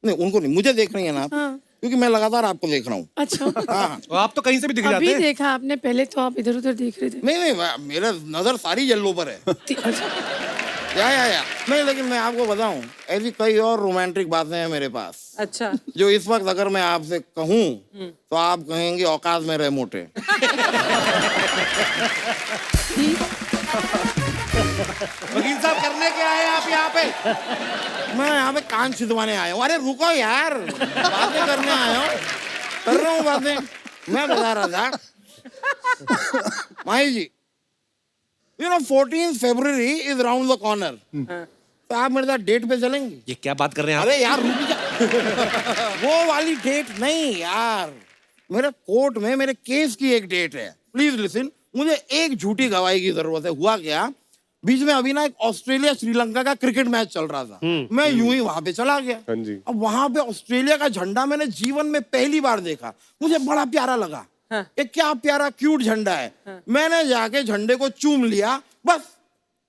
नहीं, उनको नहीं, मुझे देख रही है ना आप? क्योंकि मैं लगातार आपको देख रहा हूँ। अच्छा, हाँ, और आप तो कहीं से भी दिख जाते अभी हैं। देखा आपने, पहले तो आप इधर उधर देख रहे थे। नहीं, मेरा नजर सारी येलो पर है। अच्छा, या नहीं, लेकिन मैं आपको बताऊं, ऐसी कई और रोमांटिक बातें हैं मेरे पास, अच्छा, जो इस वक्त अगर मैं आपसे कहूं तो आप कहेंगे औकात में रहे मोटे। वकील साहब, करने क्या आए आप यहाँ पे? मैं यहाँ पे कान छिदवाने आया हूँ। अरे रुको यार, बातें करने आया हूँ, कर रहा हूँ बातें। मैं बता रहा था माही जी, 14 फरवरी इज राउंड द कॉर्नर, तो आप मेरे साथ डेट पे चलेंगी? ये क्या बात कर रहे हैं आप? अरे यार रुक जा। वो वाली डेट नहीं यार, मेरे कोर्ट में मेरे केस की एक डेट है। प्लीज लिसन, मुझे एक झूठी गवाही की जरूरत है। हुआ क्या, बीच में अभी ना एक ऑस्ट्रेलिया श्रीलंका का क्रिकेट मैच चल रहा था, मैं यूं ही वहां पे चला गया। हाँ जी। अब वहां पे ऑस्ट्रेलिया का झंडा मैंने जीवन में पहली बार देखा, मुझे बड़ा प्यारा लगा। ये क्या प्यारा क्यूट झंडा है। मैंने जाके झंडे को चूम लिया, बस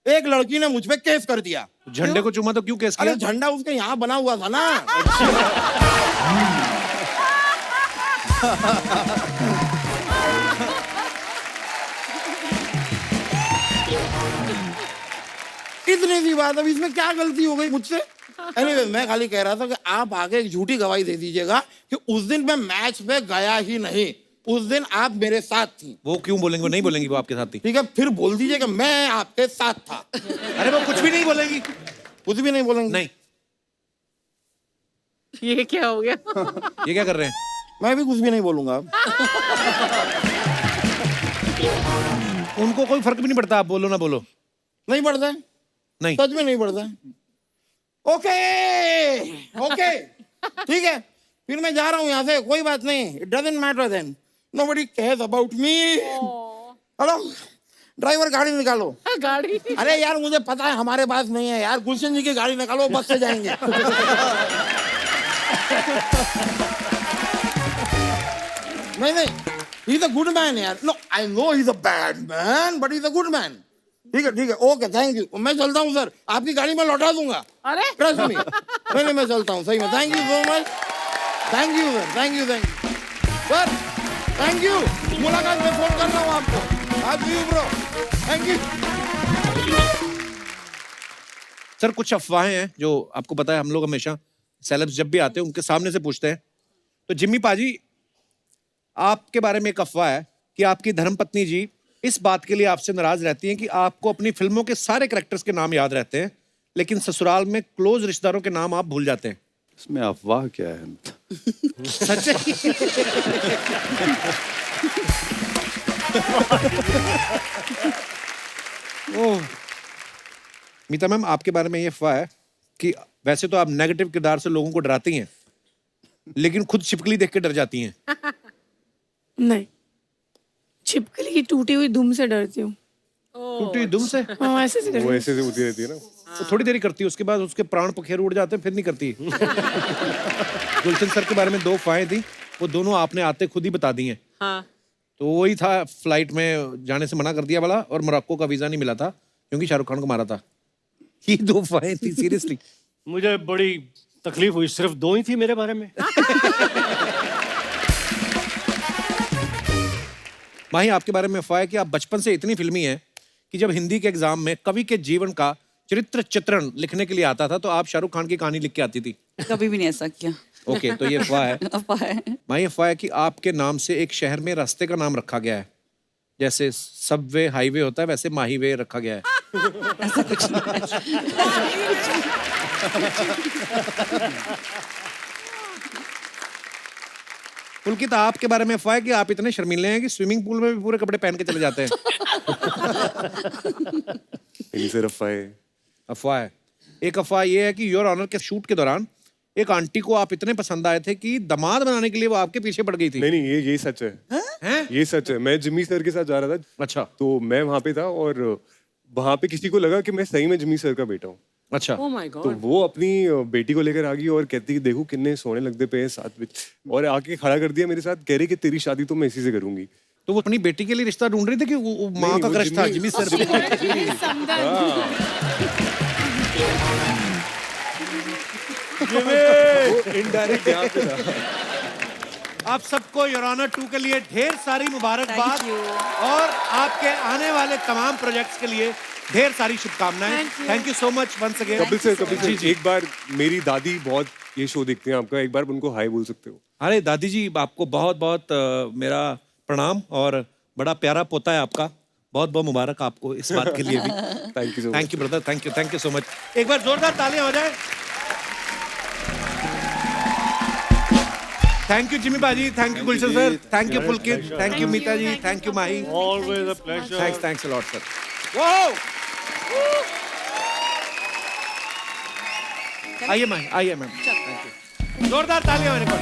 एक लड़की ने मुझ पे केस कर दिया। झंडे को चूमा तो क्यों केस अरे किया? झंडा उसके यहाँ बना हुआ था ना। इतनी सी बात, अब इसमें क्या गलती हो गई मुझसे? एनीवे, मैं खाली कह रहा था कि आप आगे एक झूठी गवाही दे दीजिएगा कि उस दिन मैं मैच पे गया ही नहीं, उस दिन आप मेरे साथ थी। वो क्यों बोलेंगे? वो नहीं बोलेंगी, वो आपके साथ थी। ठीक है, फिर बोल दीजिए कि मैं आपके साथ था। अरे वो कुछ भी नहीं बोलेंगी। कुछ भी नहीं बोलेंगे? नहीं। ये क्या हो गया? ये क्या कर रहे हैं? मैं भी कुछ भी नहीं बोलूंगा अब। उनको कोई फर्क भी नहीं पड़ता, आप बोलो ना बोलो। नहीं पड़ता है, नहीं। सच में नहीं पड़ता है। ओके, ठीक है, फिर मैं जा रहा हूँ यहाँ से, कोई बात नहीं। It doesn't matter then, nobody cares about me. Hello driver, गाड़ी निकालो। गाड़ी? अरे यार, मुझे पता है हमारे पास नहीं है यार, गुलशन जी की गाड़ी निकालो, बस से जाएंगे। नहीं, he is a good man यार। No, I know he is a bad man, but he is a good man. ठीक है, ओके, थैंक यू। मैं चलता हूँ सर, आपकी गाड़ी में लौटा दूंगा। अरे ट्रस्ट मी। नहीं, मैं चलता हूँ, सही में। Thank you so much. Thank you sir, thank you sir, thank you. मुलाकात में फोन कर रहा हूँ आपको। आप you bro, thank you. Sir, कुछ अफवाहें हैं जो आपको पता है, हम लोग हमेशा सेलेब्स जब भी आते हैं उनके सामने से पूछते हैं। तो जिम्मी पाजी, आपके बारे में एक अफवाह है कि आपकी धर्मपत्नी जी इस बात के लिए आपसे नाराज रहती हैं कि आपको अपनी फिल्मों के सारे कैरेक्टर्स के नाम याद रहते हैं, लेकिन ससुराल में क्लोज रिश्तेदारों के नाम आप भूल जाते हैं। इसमें अफवाह क्या है? सच है? ओह, मीता मैम, आपके बारे में ये अफवाह है कि वैसे तो आप नेगेटिव किरदार से लोगों को डराती हैं, लेकिन खुद छिपकली देख के डर जाती हैं। नहीं, छिपकली की टूटी हुई दुम से डरती हूँ। टूटी हुई दुम से हाँ, ऐसे से वो करती ऐसे से होती रहती है ना। तो थोड़ी देरी करती है, उसके बाद उसके प्राण पखेर उड़ जाते हैं, फिर नहीं करती। गुलशन सर के बारे में 2 अफवाहें थी, वो दोनों आपने आते खुद ही बता दी हैं। हाँ तो वही था, फ्लाइट में जाने से मना कर दिया वाला, और मोरक्को का वीजा नहीं मिला था क्योंकि शाहरुख खान को मारा था। ये 2 अफवाहें थी, सीरियसली। मुझे बड़ी तकलीफ हुई, सिर्फ 2 ही थी मेरे बारे में। माही, आपके बारे में अफवाह है कि आप बचपन से इतनी फिल्मी हैं कि जब हिंदी के एग्जाम में कवि के जीवन का चरित्र चित्रण लिखने के लिए आता था तो आप शाहरुख खान की कहानी लिख के आती थी। कभी भी नहीं ऐसा किया। ओके, तो ये अफवाह है। अफवाह है। माही, अफवाह है कि आपके नाम से एक शहर में रास्ते का नाम रखा गया है, जैसे सबवे हाईवे होता है वैसे माही वे रखा गया है। ऐसा कुछ नहीं है। पुलकित, आपके बारे में अफवाह है कि आप इतने शर्मीले हैं कि स्विमिंग पूल में भी पूरे कपड़े पहन के चले जाते हैं। नहीं सर, अफवाह है। अफवाह है। एक अफवाह ये है कि योर ऑनर के शूट के दौरान एक आंटी को आप इतने पसंद आए थे कि दामाद बनाने के लिए वो आपके पीछे पड़ गई थी। नहीं नहीं, ये सच है। हैं? ये सच है। मैं जिमी सर के साथ जा रहा था, अच्छा तो मैं वहां पे था और वहां पे किसी को लगा कि मैं सही में जिमी सर का बेटा हूँ। अच्छा। ओ माय तो गॉड वो अपनी बेटी को लेकर आ गई और कहती कि देखो कितने सोने लगते पे हैं साथ में, और आके खड़ा कर दिया मेरे साथ, कह रही कि तेरी शादी तो मैं इसी से करूंगी। तो वो अपनी बेटी के लिए रिश्ता ढूंढ रही थी कि वो माँ नहीं, का वो क्रश था जिमी सर पे? वो इनडायरेक्ट यहाँ पे था। आप सबको योर ऑनर 2 के लिए ढेर सारी मुबारकबाद Thank you. और आपके आने वाले तमाम प्रोजेक्ट्स के लिए ढेर सारी शुभकामनाएं। Thank you so much once again. Kapil sir, एक बार मेरी दादी बहुत ये शो देखते हैं आपका, एक बार उनको हाय बोल सकते हो? अरे दादी जी, आपको बहुत बहुत मेरा प्रणाम, और बड़ा प्यारा पोता है आपका, बहुत बहुत मुबारक आपको इस बात के लिए भी। Thank you so much. Thank you brother, thank you so much. एक बार जोरदार तालियां हो जाए। थैंक यू जिमी बाजी, thank you Gulshan sir, thank you Pulkit, thank you Meeta ji, thank you Mahi. Always a pleasure. Thanks a lot sir. Wow! आइए माही, आइए ma'am. Thank you. जोरदार तालियां मेरे को।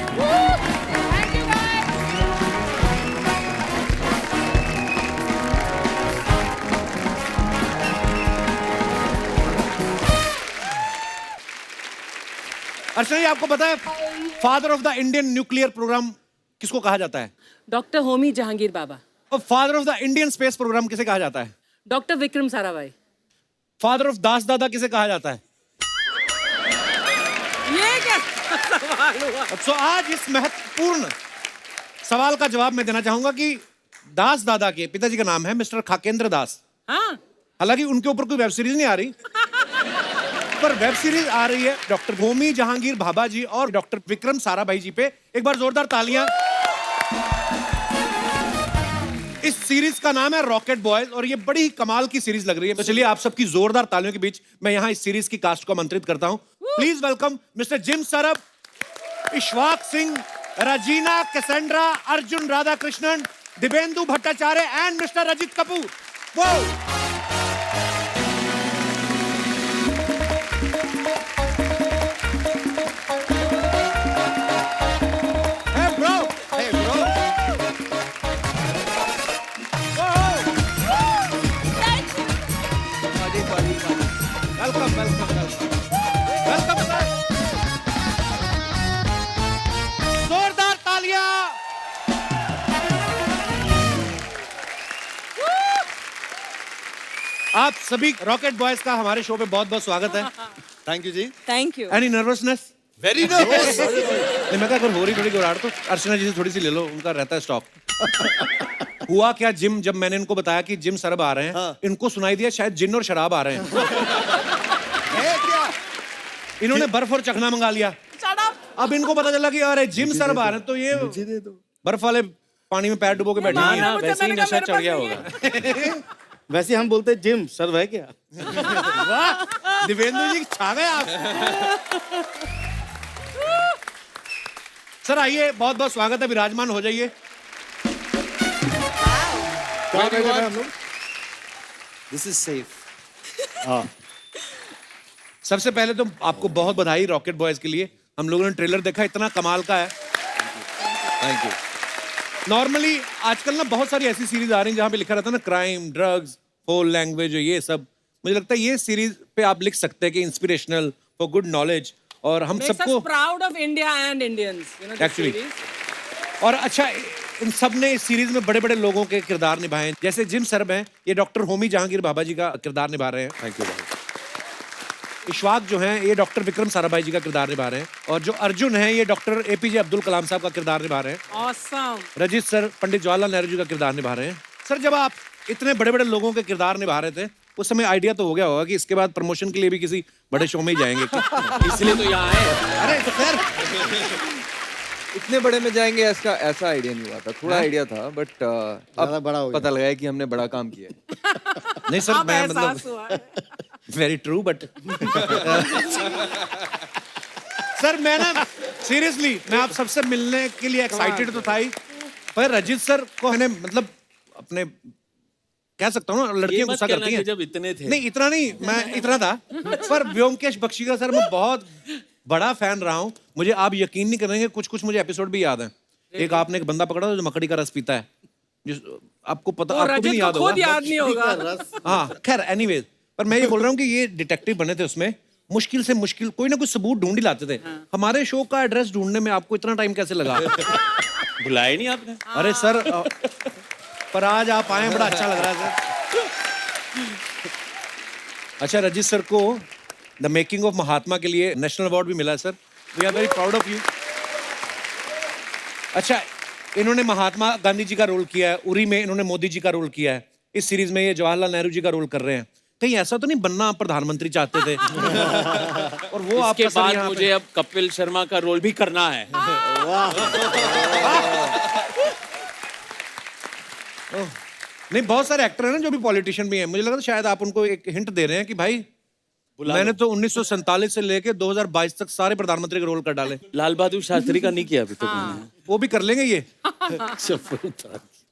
अर्चना जी, आपको पता है father of the Indian nuclear program किसको कहा जाता है? डॉक्टर होमी जहांगीर बाबा, और father of the Indian space program किसे कहा जाता है? Doctor Vikram Sarabhai. Father of दास दादा किसे कहा जाता है? ये क्या सवाल हुआ? तो आज इस महत्वपूर्ण सवाल का जवाब मैं देना चाहूंगा कि दास दादा के पिताजी का नाम है मिस्टर खाकेंद्र दास। हाँ हालांकि उनके ऊपर कोई वेब सीरीज नहीं आ रही, पर वेब सीरीज आ रही है डॉक्टर होमी जहांगीर भाभा जी और डॉक्टर विक्रम साराभाई जी पे। एक बार जोरदार तालियां। इस सीरीज का नाम है रॉकेट बॉयज, और ये बड़ी ही कमाल की सीरीज लग रही है। तो चलिए आप सबकी जोरदार तालियों के बीच मैं यहाँ इस सीरीज की कास्ट को आमंत्रित करता हूँ। Please welcome mister Jim Sarbh, Ishwak Singh, Regina Cassandra, Arjun Radhakrishnan, Dibyendu Bhattacharya and mister Rajit Kapur. वो Hey bro! Hey bro! Welcome sir. जोरदार तालियां। आप सभी रॉकेट बॉयज का हमारे शो पे बहुत बहुत स्वागत है। थैंक यू जी। Thank you. Any nervousness? Very nervous. नहीं, मैं क्या अगर हो रही थोड़ी घबराहट तो अर्चना जी से थोड़ी सी ले लो, उनका रहता है स्टॉक। हुआ क्या जिम, जब मैंने इनको बताया कि जिम सरब आ रहे हैं, हाँ। इनको सुनाई दिया शायद जिन और शराब आ रहे हैं। है क्या? इन्होंने बर्फ और चखना मंगा लिया। अब इनको पता चला कि अरे जिम सरब आ रहे हैं, तो ये मुझे दे दो। बर्फ वाले पानी में पैर डुबो के बैठे हैं। वैसे ही नशा चढ़ गया होगा। वैसे हम बोलते हैं जिम सर है क्या? वाह, दिवेंदु जी छा गए आप। सर आइए, बहुत बहुत स्वागत है, विराजमान हो जाइए। This is safe. सबसे पहले तो आपको बहुत बधाई रॉकेट बॉयज के लिए। हम लोगों ने ट्रेलर देखा, इतना कमाल का है। Thank you. नॉर्मली आजकल ना बहुत सारी ऐसी सीरीज आ रही हैं जहाँ पे लिखा रहता है ना क्राइम, ड्रग्स, फोल लैंग्वेज, ये सब। मुझे लगता है ये सीरीज पे आप लिख सकते हैं कि इंस्पिरेशनल फॉर गुड नॉलेज, और हम Makes us सबको proud of India and Indians. You know, this Actually. series. और अच्छा इन सब ने इस सीरीज में बड़े बड़े लोगों के किरदार निभाए हैं। जैसे जिम सरब हैं, ये डॉक्टर होमी जहांगीर भाभा जी का किरदार निभा रहे हैं। थैंक यू भाई। इशवाक जो हैं ये डॉक्टर विक्रम साराभाई जी का किरदार निभा रहे हैं, और जो अर्जुन हैं ये डॉक्टर एपीजे अब्दुल कलाम साहब का किरदार निभा रहे हैं। Awesome. रजित सर पंडित जवाहरलाल नेहरू जी का किरदार निभा रहे हैं। सर जब आप इतने बड़े बड़े लोगों के किरदार निभा रहे थे उस समय आइडिया तो हो गया होगा कि इसके बाद प्रमोशन के लिए भी किसी बड़े शो में ही जाएंगे। इसलिए तो यहाँ आए। अरे सर इतने बड़े में जाएंगे ऐसा ऐसा आइडिया नहीं हुआ था, थोड़ा आइडिया था, बट अब बड़ा हो गया। पता लगा है कि हमने बड़ा काम किया है। नहीं सर, अब मैं एहसास हुआ है। वेरी ट्रू, बट सर मैं ना सीरियसली मैं आप सबसे मिलने के लिए एक्साइटेड तो था ही, पर रजित सर को मैंने मतलब अपने कह सकता हूँ ना, लड़कियां गुस्सा करती हैं जब इतने थे। नहीं इतना नहीं, मैं इतना था, पर व्योमकेश बख्शी का सर मैं बहुत बड़ा फैन रहा हूँ। मुझे आप यकीन नहीं करेंगे, कुछ कुछ मुझे एपिसोड भी याद है। एक आपने एक बंदा पकड़ा था जो मकड़ी का रस पीता है, जिस आपको पता, वो आपको भी नहीं रजत याद को खुद होगा। याद नहीं होगा। हाँ खैर एनीवेज, पर मैं ये बोल रहा हूँ कि ये डिटेक्टिव बने थे, उसमें मुश्किल से मुश्किल कोई ना कोई सबूत ढूंढ ही लाते थे। हमारे शो का एड्रेस ढूंढने में आपको इतना टाइम कैसे लगा? बुलाया नहीं आपने? अरे सर पर आज आप आए, बड़ा अच्छा लग रहा है सर। अच्छा रजित सर को द मेकिंग ऑफ महात्मा के लिए नेशनल अवार्ड भी मिला है sir. We are very proud of you. अच्छा इन्होंने महात्मा गांधी जी का रोल किया है, उरी में इन्होंने मोदी जी का रोल किया है, इस सीरीज में ये जवाहरलाल नेहरू जी का रोल कर रहे हैं। कहीं ऐसा तो नहीं बनना आप प्रधानमंत्री चाहते थे? और वो इसके आपका सर बाद यहाँ पे- मुझे अब कपिल शर्मा का रोल भी करना है। नहीं बहुत सारे एक्टर हैं ना जो भी पॉलिटिशियन भी हैं, मुझे लगा था शायद आप उनको एक हिंट दे रहे हैं कि भाई मैंने तो 1947 से लेके 2022 तक सारे प्रधानमंत्री के रोल कर डाले। लाल बहादुर शास्त्री का नहीं किया अभी तक मैंने। वो भी कर लेंगे ये।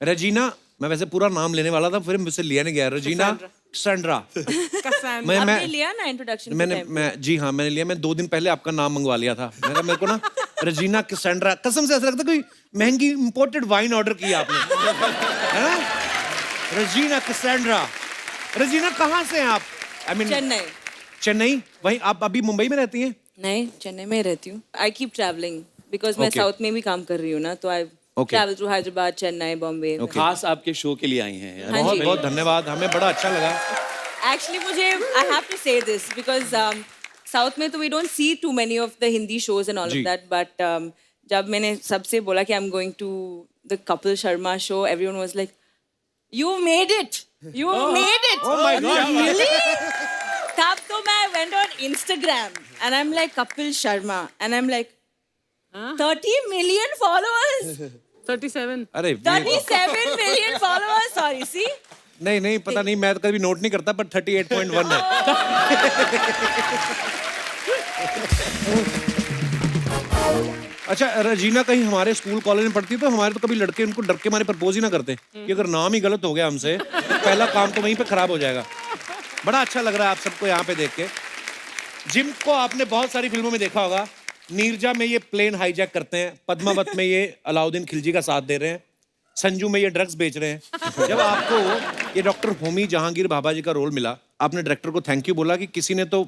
रजीना, मैं वैसे पूरा नाम लेने वाला था, फिर मुझसे लिया नहीं गया। रजीना कैसेंड्रा। Cassandra. मैं लिया ना इंट्रोडक्शन मैं जी हाँ मैंने लिया। मैं 2 दिन पहले आपका नाम मंगवा लिया था। मैं कहा मेरे को ना रजीना कैसेंड्रा, कसम से ऐसा लगता कोई महंगी इंपोर्टेड वाइन ऑर्डर किया आपने, है ना? रजीना कैसेंड्रा। रजीना कहाँ से हैं आप? I mean Chennai. चेन्नई। वहीं आप अभी मुंबई में रहती हैं? नहीं, चेन्नई में रहती हूँ। आई कीप ट्रैवलिंग बिकॉज मैं Okay. साउथ में भी काम कर रही हूँ ना, तो आई Okay. Travel through Hyderabad, Chennai, Bombay. खास आपके शो के लिए आई हैं यार। हाँ बहुत जी। बहुत धन्यवाद, हमें बड़ा अच्छा लगा। एक्चुअली मुझे I have to say this because south में तो we don't see too many of the Hindi shows and all जी। ऑफ दैट, बट जब मैंने सबसे बोला कि I am going to the Kapil Sharma show, everyone was like you made it, you made it. Oh my God. Really? तब तो मैं went on Instagram and I'm like Kapil Sharma and I'm like 30 million followers, 37. अरे 37 million followers. Sorry, see? नहीं नहीं पता नहीं, मैं तो कभी नोट नहीं करता, पर 38.1 है। अच्छा रजीना कहीं हमारे स्कूल कॉलेज में पढ़ती तो हमारे तो कभी लड़के उनको डर के मारे प्रपोज ही ना करते कि अगर नाम ही गलत हो गया हमसे, पहला काम तो वहीं पे खराब हो जाएगा। बड़ा अच्छा लग रहा है आप सबको यहाँ पे देख के। जिम को आपने बहुत सारी फिल्मों में देखा होगा। नीरजा में ये प्लेन हाईजैक करते हैं, पद्मावत में ये अलाउद्दीन खिलजी का साथ दे रहे हैं, संजू में ये ड्रग्स बेच रहे हैं। जब आपको ये डॉक्टर होमी जहांगीर भाभा जी का रोल मिला, आपने डायरेक्टर को थैंक यू बोला कि किसी ने तो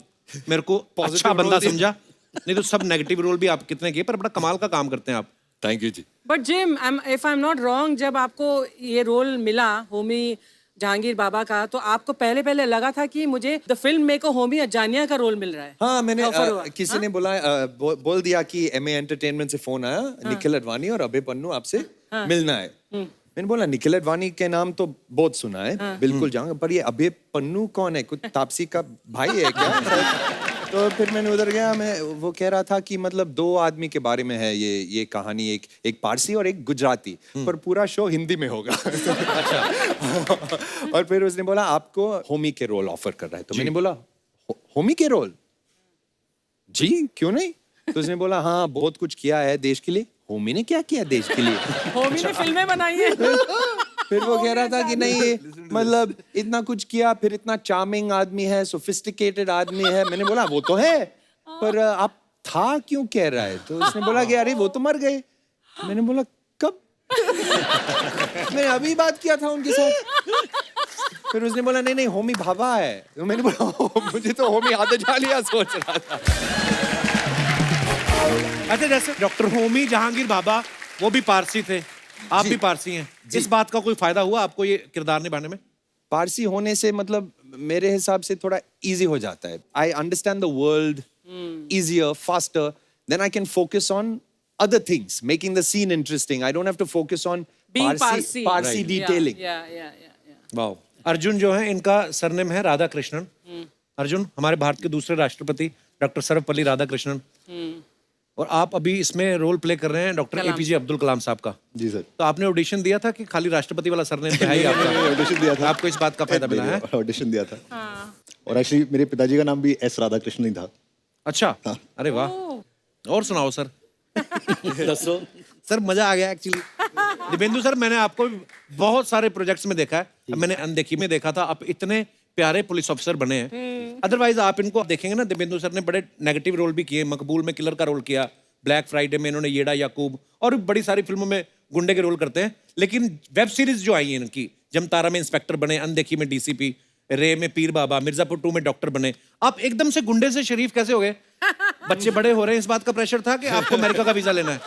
मेरे को अच्छा बंदा समझा, नहीं तो सब नेगेटिव रोल भी आप कितने किए, पर बड़ा कमाल का काम करते हैं आप। थैंक यू जी। But Jim, if I'm not wrong, जब आपको ये रोल मिला होमी जहांगीर बाबा का, तो आपको पहले लगा था कि मुझे द फिल्म मेक होमी अजानिया का रोल मिल रहा है? हाँ मैंने Offer हुआ, किसी ने बोला बोल दिया कि एमए एंटरटेनमेंट से फोन आया, निखिल अडवाणी और अभय पन्नू आपसे मिलना है। मैंने बोला निखिल अडवाणी के नाम तो बहुत सुना है, बिल्कुल जाऊंगा, पर ये अभय पन्नू कौन है? कुछ तापसी का भाई है क्या? तो फिर मैंने उधर गया, मैं वो कह रहा था कि मतलब 2 आदमी के बारे में है ये कहानी, एक पारसी और एक गुजराती, पर पूरा शो हिंदी में होगा। अच्छा। और फिर उसने बोला आपको होमी के रोल ऑफर कर रहा है, तो मैंने बोला होमी के रोल जी क्यों नहीं? तो उसने बोला हाँ बहुत कुछ किया है देश के लिए। होमी ने क्या किया देश के लिए? होमी ने फिल्में बनाई है। फिर वो कह रहा था कि नहीं मतलब इतना कुछ किया, फिर इतना चार्मिंग आदमी है, सोफिस्टिकेटेड आदमी है। मैंने बोला वो तो है, पर आप था क्यों कह रहा है? तो उसने बोला कि अरे वो तो मर गए। मैंने बोला कब? मैंने अभी बात किया था उनके साथ। फिर उसने बोला नहीं नहीं होमी भाभा है। तो मैंने बोला मुझे तो होमी आदत लिया सोच रहा था। अच्छा, जैसे डॉक्टर होमी जहांगीर बाबा वो भी पारसी थे, आप भी पारसी हैं, इस बात का कोई फायदा हुआ आपको ये किरदार निभाने में? पारसी होने से मतलब मेरे हिसाब से थोड़ा इजी हो जाता है। I understand the world easier, faster. Then I can focus on other things, making the scene interesting. I don't have to focus on Being Parsi Parsi. detailing. Yeah. वाह। अर्जुन जो है इनका सरनेम है राधा कृष्णन। अर्जुन हमारे भारत के दूसरे राष्ट्रपति डॉक्टर सर्वपल्ली राधाकृष्णन, और आप अभी इसमें रोल प्ले कर रहे हैं डॉक्टर एपीजे अब्दुल कलाम साहब का। जी सर। तो आपने ऑडिशन दिया था कि खाली राष्ट्रपति वाला सरनेम पे है ही आपका? ऑडिशन दिया था। आपको इस बात का फायदा मिला है? ऑडिशन दिया था। और एक्चुअली मेरे पिताजी का नाम भी एस राधाकृष्णन ही था। अच्छा, अरे वाह। और सुनाओ सर। दसो सर मजा आ गया एक्चुअली। दिव्येंदु सर, मैंने आपको बहुत सारे प्रोजेक्ट्स में देखा है। मैंने अनदेखी में देखा था, आप इतने प्यारे पुलिस ऑफिसर बने हैं। अदरवाइज आप इनको देखेंगे ना, दिव्येंदु सर ने बड़े नेगेटिव रोल भी किए। मकबूल में किलर का रोल किया, ब्लैक फ्राइडे में इन्होंने येड़ा याकूब, और भी बड़ी सारी फिल्मों में गुंडे के रोल करते हैं। लेकिन वेब सीरीज जो आई है इनकी, जमतारा में इंस्पेक्टर बने, अनदेखी में डीसीपी, रे में पीर बाबा, मिर्जापुर 2 में डॉक्टर बने। आप एकदम से गुंडे से शरीफ कैसे हो गए? बच्चे बड़े हो रहे हैं, इस बात का प्रेशर था कि आपको अमेरिका का वीजा लेना है?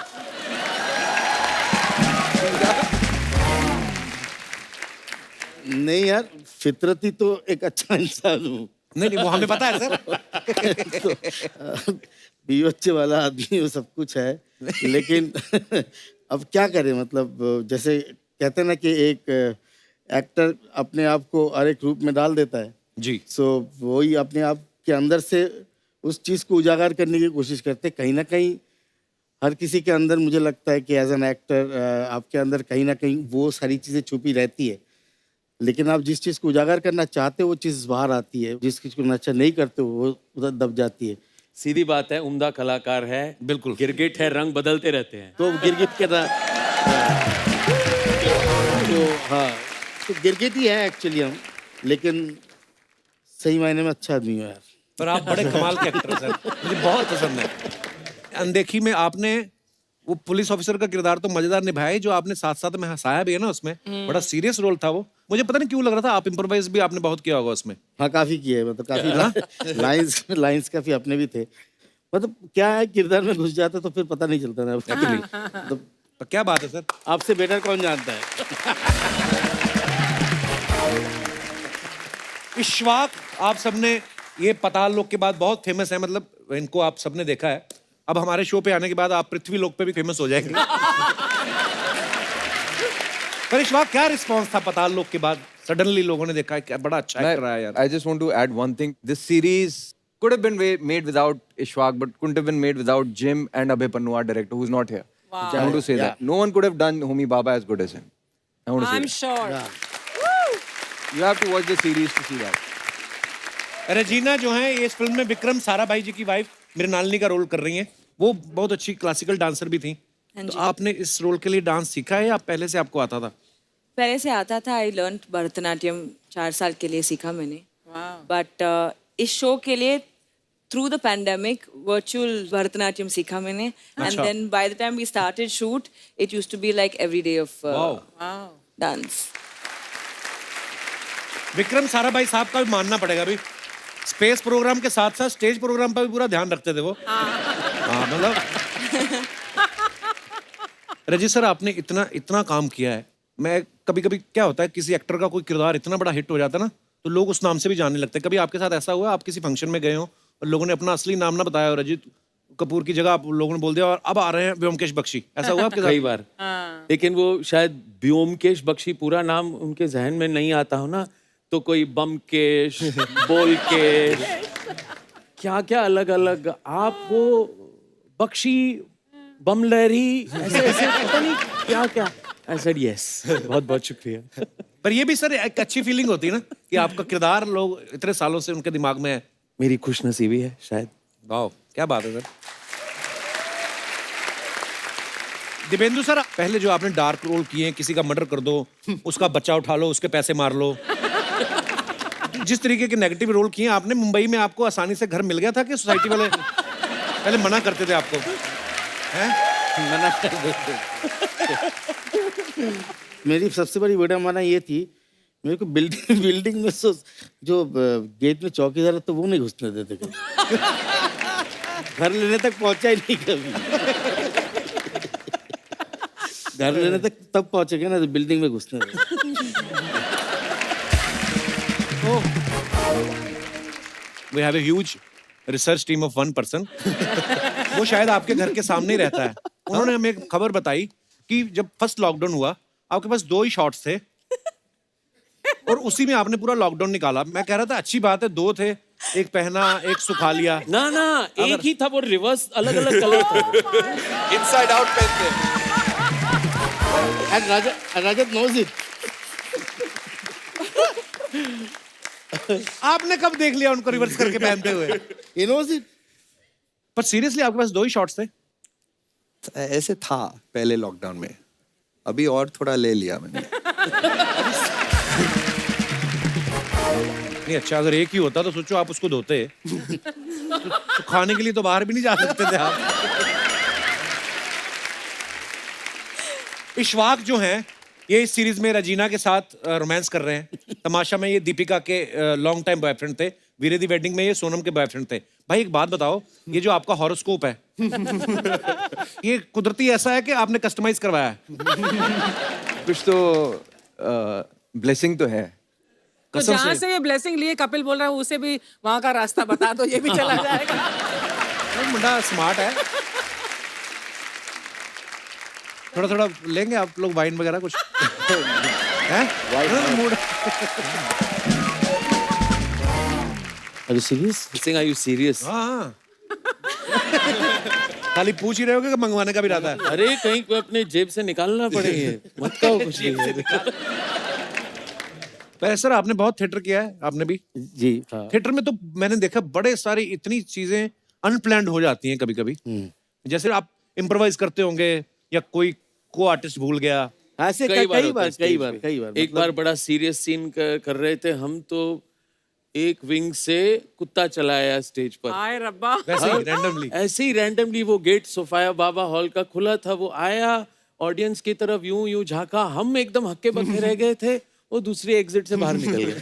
नहीं यार, फितरती तो एक अच्छा इंसान हूँ। नहीं नहीं, वो हमें पता है सर। तो, बीवी बच्चे वाला आदमी वो सब कुछ है, लेकिन अब क्या करें, मतलब जैसे कहते हैं ना कि एक एक्टर अपने आप को हर एक रूप में डाल देता है जी। सो वही अपने आप के अंदर से उस चीज़ को उजागर करने की कोशिश करते। कहीं ना कहीं हर किसी के अंदर मुझे लगता है कि एज एन एक्टर आपके अंदर कहीं ना कहीं वो सारी चीज़ें छुपी रहती है, लेकिन आप जिस चीज़ को उजागर करना चाहते हो वो चीज़ बाहर आती है, जिस चीज़ को नशा नहीं करते हो वो उधर दब जाती है। सीधी बात है, उम्दा कलाकार है, बिल्कुल। गिरगिट है, रंग बदलते रहते हैं। तो गिरगिट के ना, तो हाँ, तो गिरगिट ही है एक्चुअली हम, लेकिन सही मायने में अच्छा आदमी हो यार। पर आप बड़े कमाल के एक्टर हैं सर, मुझे बहुत पसंद है। अनदेखी में आपने वो पुलिस ऑफिसर का किरदार तो मजेदार निभाया ही, जो आपने साथ साथ में हंसाया भी है ना उसमें, बड़ा सीरियस रोल था वो। मुझे पता नहीं क्यों लग रहा था आप इम्प्रोवाइज भी आपने बहुत किया होगा उसमें। हाँ, काफी किए हैं, मतलब काफी लाइंस काफी अपने भी थे। मतलब क्या है, किरदार में घुस जाते तो फिर पता नहीं चलता ना मतलब। तो क्या बात है सर, आपसे बेटर कौन जानता है। इश्वाक आप सबने, ये पताल लोक के बाद बहुत फेमस है, मतलब इनको आप सबने देखा है। अब हमारे शो पे आने के बाद आप पृथ्वी लोक पे भी फेमस हो जाएंगे। पर इश्वाक, क्या रिस्पांस था पताल लोक के बाद? सडनली लोगों ने देखा है क्या बड़ा अच्छा एक्टर है यार। I just want to add one thing. This series could have been made without Ishwak, but couldn't have been made without Jim and Abhay Pannu, our director, who's not here. Wow. I want to say that. No one could have done Homi Baba as good as him. I want to say I'm that. sure. You have to watch the series to see that. Regina जो है ये इस film में विक्रम साराभाई जी की wife Mrinalini का role कर रही हैं। वो बहुत अच्छी क्लासिकल डांसर भी थी। तो आपने इस रोल के लिए डांस सीखा है या पहले से आपको आता था? पहले से आता था। आई लर्न भरतनाट्यम 4 साल के लिए सीखा मैंने। बट इस शो के लिए through the pandemic virtual Bharatanatyam सीखा मैंने। And then by the time we started shoot it used to be like every day of dance. Vikram Sarabhai साहब का भी मानना पड़ेगा भी, स्पेस प्रोग्राम के साथ साथ स्टेज प्रोग्राम पर भी पूरा ध्यान रखते थे वो। हाँ मतलब रजी सर, आपने इतना काम किया है। मैं कभी कभी क्या होता है, किसी एक्टर का कोई किरदार इतना बड़ा हिट हो जाता है ना, तो लोग उस नाम से भी जानने लगते हैं। कभी आपके साथ ऐसा हुआ आप किसी फंक्शन में गए हो और लोगों ने अपना असली नाम ना बताया हो, रजित कपूर की जगह आप लोगों ने बोल दिया और अब आ रहे हैं व्योमकेश बख्शी, ऐसा हुआ आपके साथ? कई बार। लेकिन वो शायद व्योमकेश बख्शी पूरा नाम उनके जहन में नहीं आता हो ना, तो कोई बमकेश, बोलकेश, क्या क्या अलग अलग, आप वो बख्शी, बमलहरी, ऐसे पता नहीं क्या क्या। I said yes. बहुत बहुत शुक्रिया। पर ये भी सर एक अच्छी फीलिंग होती है ना कि आपका किरदार लोग इतने सालों से उनके दिमाग में है। मेरी खुशनसीबी है शायद। वाह, क्या बात है सर। दिव्येंदु सर, पहले जो आपने डार्क रोल किए हैं, किसी का मर्डर कर दो, उसका बच्चा उठा लो, उसके पैसे मार लो, जिस तरीके के नेगेटिव रोल किए आपने, मुंबई में आपको आसानी से घर मिल गया था कि सोसाइटी वाले पहले मना करते थे आपको? हैं? मना कर देते। मेरी सबसे बड़ी विडम्बना ये थी, मेरे को बिल्डिंग में जो गेट में चौकीदार है तो वो नहीं घुसने देते कभी। घर लेने तक पहुंचा ही नहीं कभी। घर लेने तक तब पहुंचेगा ना तो बिल्डिंग में घुसने देते। We have a huge research team of one person. वो शायद आपके घर के सामने ही रहता है। उन्होंने हमें एक खबर बताई कि जब फर्स्ट लॉकडाउन हुआ आपके पास 2 ही शॉट्स थे और उसी में आपने पूरा लॉकडाउन निकाला। मैं कह रहा था अच्छी बात है, 2 थे, एक पहना एक सुखा लिया। ना ना एक ही था, वो रिवर्स अलग अलग कलर था। इनसाइड आउट पहनते। And Rajat knows it. आपने कब देख लिया उनको रिवर्स करके पहनते हुए? He knows it. पर सीरियसली आपके पास 2 ही शॉट्स थे? ऐसे था पहले लॉकडाउन में, अभी और थोड़ा ले लिया मैंने। नहीं अच्छा, अगर एक ही होता तो सोचो आप उसको धोते। तो खाने के लिए तो बाहर भी नहीं जा सकते थे आप। इशफाक जो हैं ये इस सीरीज में रजीना के साथ रोमांस कर रहे हैं। तमाशा में ये दीपिका के लॉन्ग टाइम बॉयफ्रेंड थे। वीरे दी वेडिंग में ये सोनम के बॉयफ्रेंड थे। भाई एक बात बताओ, ये जो आपका हॉरोस्कोप है ये कुदरती ऐसा है कि आपने कस्टमाइज करवाया है? कुछ तो ब्लेसिंग तो है। तो जहाँ से ये ब्लेसिंग लिए कपिल बोल रहा है उसे भी वहाँ का रास्ता बता दो, ये भी चला जाएगा। मुंडा स्मार्ट है। थोड़ा थोड़ा लेंगे आप लोग वाइन वगैरह कुछ? हैं? Mood. Are you serious? Are you serious? हाँ। खाली पूछ ही रहे होगे कि मंगवाने का भी रहता है। अरे कहीं को अपने जेब से निकालना पड़ेगा, मत कहो कुछ नहीं। तो सर आपने बहुत थिएटर किया है, आपने भी? जी हाँ। थिएटर में तो मैंने देखा बड़े सारी इतनी चीजें अनप्लान्ड हो जाती हैं कभी कभी। जैसे आप इम्प्रोवाइज करते होंगे या कोई को आर्टिस्ट भूल गया। ऐसे कई बार एक बार बड़ा सीरियस सीन कर रहे थे हम, तो एक विंग से कुत्ता चलाया स्टेज पर। आए रब्बा। ऐसे ही रैंडमली वो गेट सोफाया बाबा हॉल का खुला था, वो आया ऑडियंस की तरफ यूं झांका, हम एकदम हक्के बक्के रह गए थे, वो दूसरी एग्जिट से बाहर निकल गए।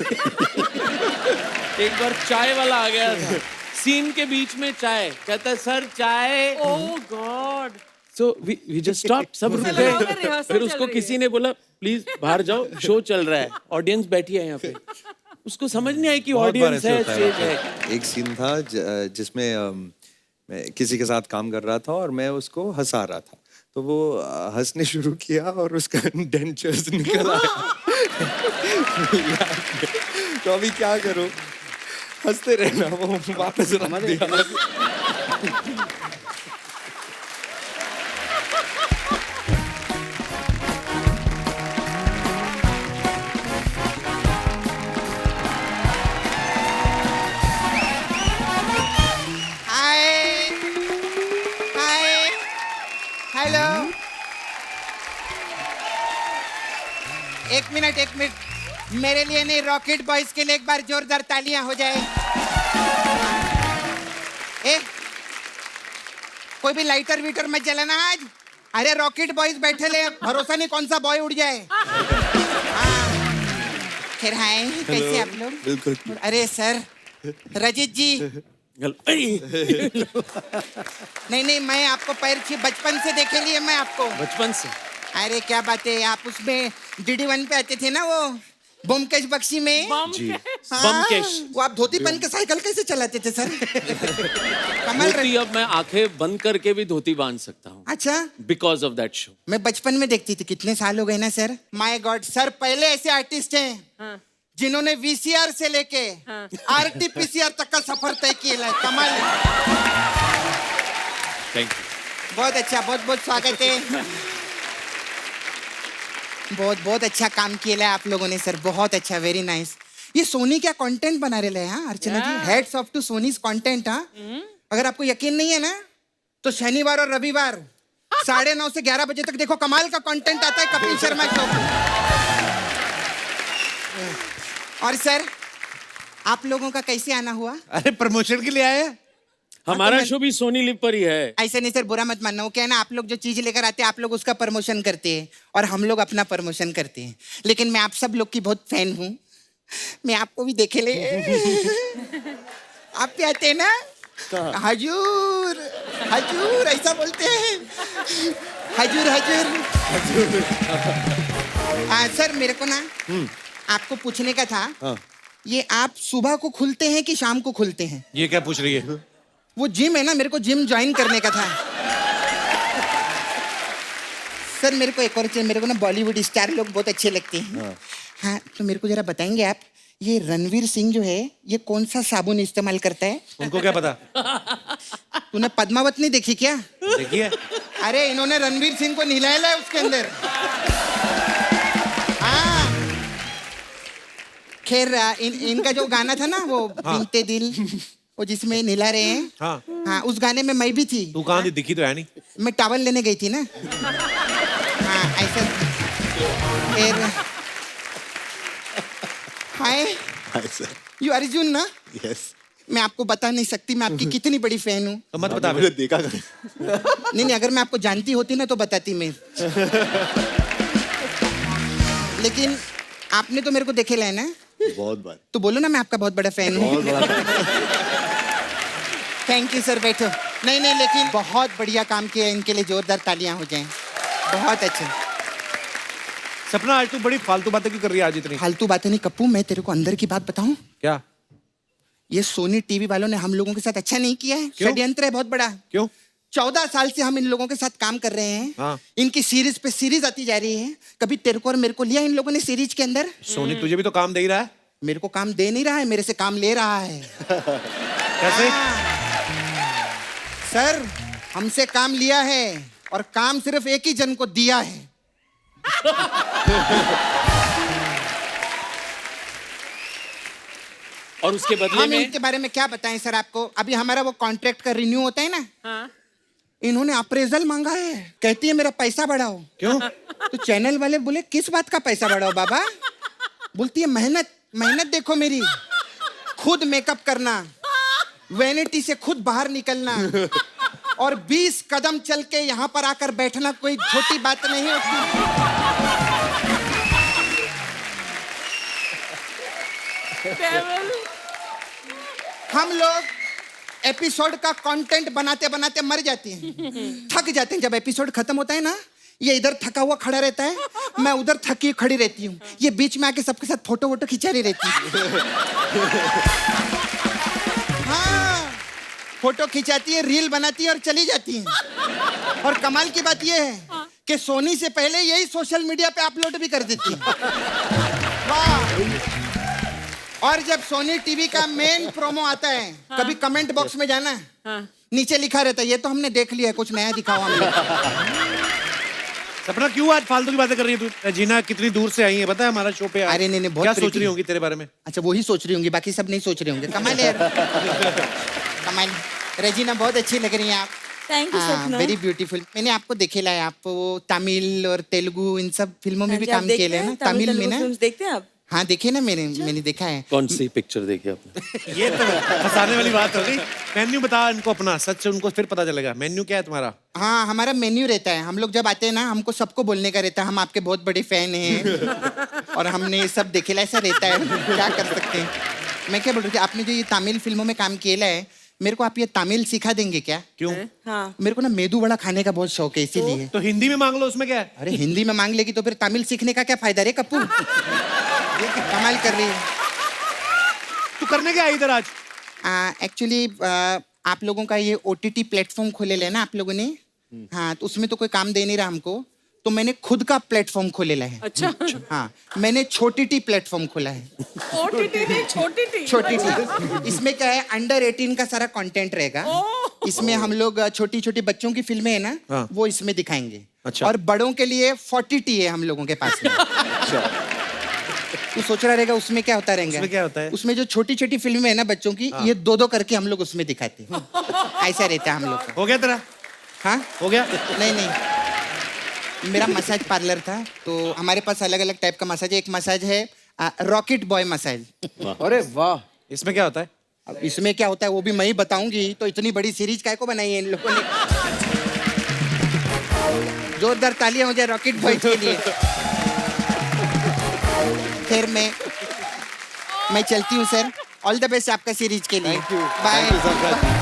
एक बार चाय वाला आ गया था, सीन के बीच में चाय, कहता है सर चाय। ओह God. So we just stopped, सब रुक गए। फिर उसको किसी ने बोला प्लीज बाहर जाओ, शो चल रहा है, ऑडियंस बैठी है यहाँ पे। उसको समझ नहीं आई कि ऑडियंस है, स्टेज है। एक सीन था जिसमें मैं किसी के साथ काम कर रहा था और मैं उसको हंसा रहा था, तो वो हंसने शुरू किया और उसका डेंचर्स निकल आया। तो अभी क्या करूं, हंसते रहना, वो वापस रख दिया। हेलो, एक मिनट, मेरे लिए नहीं, रॉकेट बॉयज के लिए एक बार जोरदार तालियां हो जाए। कोई भी लाइटर वीटर मत जलाना आज। अरे रॉकेट बॉयज बैठे ले, भरोसा नहीं कौन सा बॉय उड़ जाए। खैर हाय, कैसे आप लोग? बिल्कुल। अरे सर, रजित जी। नहीं, मैं आपको पैर छू बचपन से देखे लिए, मैं आपको बचपन से। अरे क्या बात है, आप उसमें DD1 पे आते थे ना, वो ब्योमकेश बख्शी में। ब्योमकेश। वो आप धोती पहन के साइकिल कैसे चलाते थे सर? कमल। धोती अब मैं आंखें बंद करके भी धोती बांध सकता हूँ। अच्छा। Because of that show. मैं बचपन में देखती थी, कितने साल हो गए ना सर। माय गॉड सर, पहले ऐसे आर्टिस्ट हैं जिन्होंने VCR से लेके RT-PCR तक का सफर तय किया है। कमाल। Thank you. बहुत अच्छा, बहुत स्वागत है। बहुत अच्छा काम किया है आप लोगों ने सर, बहुत अच्छा, वेरी नाइस। ये सोनी क्या कंटेंट बना रहे हैं अर्चना जी, हेड्स ऑफ टू सोनीज कंटेंट। अगर आपको यकीन नहीं है ना तो शनिवार और रविवार 9:30 से 11 बजे तक देखो, कमाल का कंटेंट आता है कपिल शर्मा शो। और सर आप लोगों का कैसे आना हुआ? अरे प्रमोशन के लिए आए हैं। हमारा शो भी सोनी लिव पर ही है। ऐसे नहीं सर, बुरा मत मानना। वो क्या है ना, आप लोग जो चीज लेकर आते हैं आप लोग उसका प्रमोशन करते हैं और हम लोग अपना प्रमोशन करते हैं। लेकिन मैं आप सब लोग की बहुत फैन हूँ, मैं आपको भी देखे ले। आप भी आते हैं ना, हजूर हजूर ऐसा बोलते हैं, हजूर हजूर। सर मेरे को ना आपको पूछने का था, ये आप सुबह को खुलते हैं कि शाम को खुलते हैं? ये क्या पूछ रही है? वो जिम है ना, मेरे को जिम ज्वाइन करने का था। सर मेरे को एक और चीज, मेरे को ना बॉलीवुड स्टार लोग बहुत अच्छे लगते हैं। हाँ तो मेरे को जरा बताएंगे आप, ये रणवीर सिंह जो है ये कौन सा साबुन इस्तेमाल करता है? उनको क्या पता? तूने पद्मावत नहीं देखी क्या? देखिए, अरे इन्होंने रणवीर सिंह को नहलाया है उसके अंदर। हाँ खैर इनका जो गाना था ना वो बीते दिल, वो जिसमें नहला रहे हैं, हाँ उस गाने में मैं भी थी। तू कहाँ थी? दिखी तो है नहीं। मैं टॉवल लेने गई थी ना। हाँ ऐसा। फिर हाय यू अर्जुन ना? यस। मैं आपको बता नहीं सकती मैं आपकी कितनी बड़ी फैन हूँ। तो मत बता। मुझे देखा नहीं, अगर मैं आपको जानती होती ना तो बताती मैं। लेकिन आपने तो मेरे को देखे है ना बहुत बार। तो बोलो ना मैं आपका बहुत बड़ा फैन हूँ। थैंक यू सर, बैठो। नहीं नहीं, लेकिन बहुत बढ़िया काम किया, इनके लिए जोरदार तालियां हो जाएं। बहुत अच्छे। सपना आज तू बड़ी फालतू बातें क्यों कर रही है आज इतनी? फालतू बातें नहीं कप्पू, मैं तेरे को अंदर की बात बताऊं क्या? ये सोनी टीवी वालों ने हम लोगों के साथ अच्छा नहीं किया है। षड्यंत्र है बहुत बड़ा। क्यों? 14 साल से हम इन लोगों के साथ काम कर रहे हैं। हाँ। इनकी सीरीज पे सीरीज आती जा रही है। कभी तेरे को और मेरे को लिया इन लोगों ने सीरीज के अंदर? सोनी तुझे भी तो काम दे ही रहा है। मेरे को काम दे नहीं रहा है, मेरे से काम ले रहा है। कैसे? सर हमसे काम लिया है और काम सिर्फ एक ही जन को दिया है। और उसके बदले हम में इनके बारे में क्या बताएं सर आपको? अभी हमारा वो कॉन्ट्रैक्ट का रिन्यू होता है ना, इन्होंने अप्रेजल मांगा है। कहती है मेरा पैसा बढ़ाओ। क्यों? तो चैनल वाले बोले किस बात का पैसा बढ़ाओ बाबा? बोलती है मेहनत मेहनत देखो मेरी, खुद मेकअप करना, वैनिटी से खुद बाहर निकलना और 20 कदम चल के यहाँ पर आकर बैठना कोई छोटी बात नहीं होती। हम लोग एपिसोड का कंटेंट बनाते बनाते मर जाते हैं, थक जाते हैं। जब एपिसोड खत्म होता है ना, ये इधर थका हुआ खड़ा रहता है, मैं उधर थकी खड़ी रहती हूँ, ये बीच में आके सबके साथ फोटो वोटो खिंचा रही रहती है। हाँ फोटो खिंचाती है, रील बनाती है और चली जाती है। और कमाल की बात ये है कि सोनी से पहले यही सोशल मीडिया पे अपलोड भी कर देती है। वाह। और जब सोनी टीवी का मेन प्रोमो आता है, कभी कमेंट बॉक्स में जाना, नीचे लिखा रहता है ये तो हमने देख लिया है, कुछ नया दिखाओ हमें। सपना क्यों आज फालतू की बातें कर रही है तू? जीना कितनी दूर से आई है पता है हमारा शो पे? अरे नहीं बहुत क्या सोच रही होंगी तेरे बारे में? अच्छा वही सोच रही होंगी, बाकी सब नहीं सोच रहे होंगे। कमाल है कमाल। रेजिना बहुत अच्छी लग रही हैं आप। थैंक यू सपना। Very beautiful. मैंने आपको देखेला है, आप वो तमिल और तेलुगु इन सब फिल्मों में भी काम किए है ना? तमिल में ना? देखते हैं आप? हाँ देखे ना, मैंने देखा है। कौन सी पिक्चर देखी आपने? ये तो फंसाने वाली बात हो गई। मेन्यू बता इनको अपना, सच उनको फिर पता चलेगा। मेन्यू क्या है तुम्हारा? हाँ हमारा मेन्यू रहता है। हम लोग जब आते हैं ना, हमको सबको बोलने का रहता है हम आपके बहुत बड़े फैन हैं और हमने सब देखेला, ऐसा रहता है। क्या कर सकते हैं। मैं क्या बोल रही थी, आपने जो ये तमिल फिल्मों में काम किया है, मेरे को आप ये तमिल सिखा देंगे क्या? क्यों? हाँ। मेरे को ना मेदू वड़ा खाने का बहुत शौक है, इसीलिए। तो हिंदी में मांग लो, उसमें क्या है? अरे हिंदी में मांग लेगी तो फिर तमिल सीखने का क्या फायदा रे कप्पू? ये कमाल कर रही है। तू करने क्या आई इधर आज? एक्चुअली आप लोगों का ये OTT प्लेटफॉर्म खोले ले ना आप लोगों ने। हाँ तो उसमें तो कोई काम दे नहीं रहा हमको, तो मैंने खुद का प्लेटफॉर्म खोलेला है। अच्छा। हाँ मैंने छोटी टी प्लेटफॉर्म खोला है। OTT नहीं, छोटी टी। छोटी टी। इसमें क्या है, अंडर 18 का सारा कंटेंट रहेगा। इसमें हम लोग छोटी छोटी बच्चों की फिल्में है ना, हाँ। वो इसमें दिखाएंगे। अच्छा। और बड़ों के लिए 40T है हम लोगों के पास में। तू सोच रहा रहेगा उसमें क्या होता रहेगा? उसमें क्या होता है? उसमें जो छोटी छोटी फिल्में है ना बच्चों की, ये 2-2 करके हम लोग उसमें दिखाते हैं। ऐसा रहता है हम लोग का। हो गया तेरा? हाँ हो गया? नहीं मेरा मसाज पार्लर था, तो हमारे पास अलग अलग टाइप का मसाज है। एक मसाज है रॉकेट बॉय मसाज। अरे वाह। इसमें क्या होता है? अब इसमें क्या होता है वो भी मैं ही बताऊंगी, तो इतनी बड़ी सीरीज काय को बनाई है इन लोगों ने। जोरदार तालियां हो जाए रॉकेट बॉयज के लिए। फिर मैं चलती हूँ सर, ऑल द बेस्ट आपका सीरीज के लिए। Thank you bye.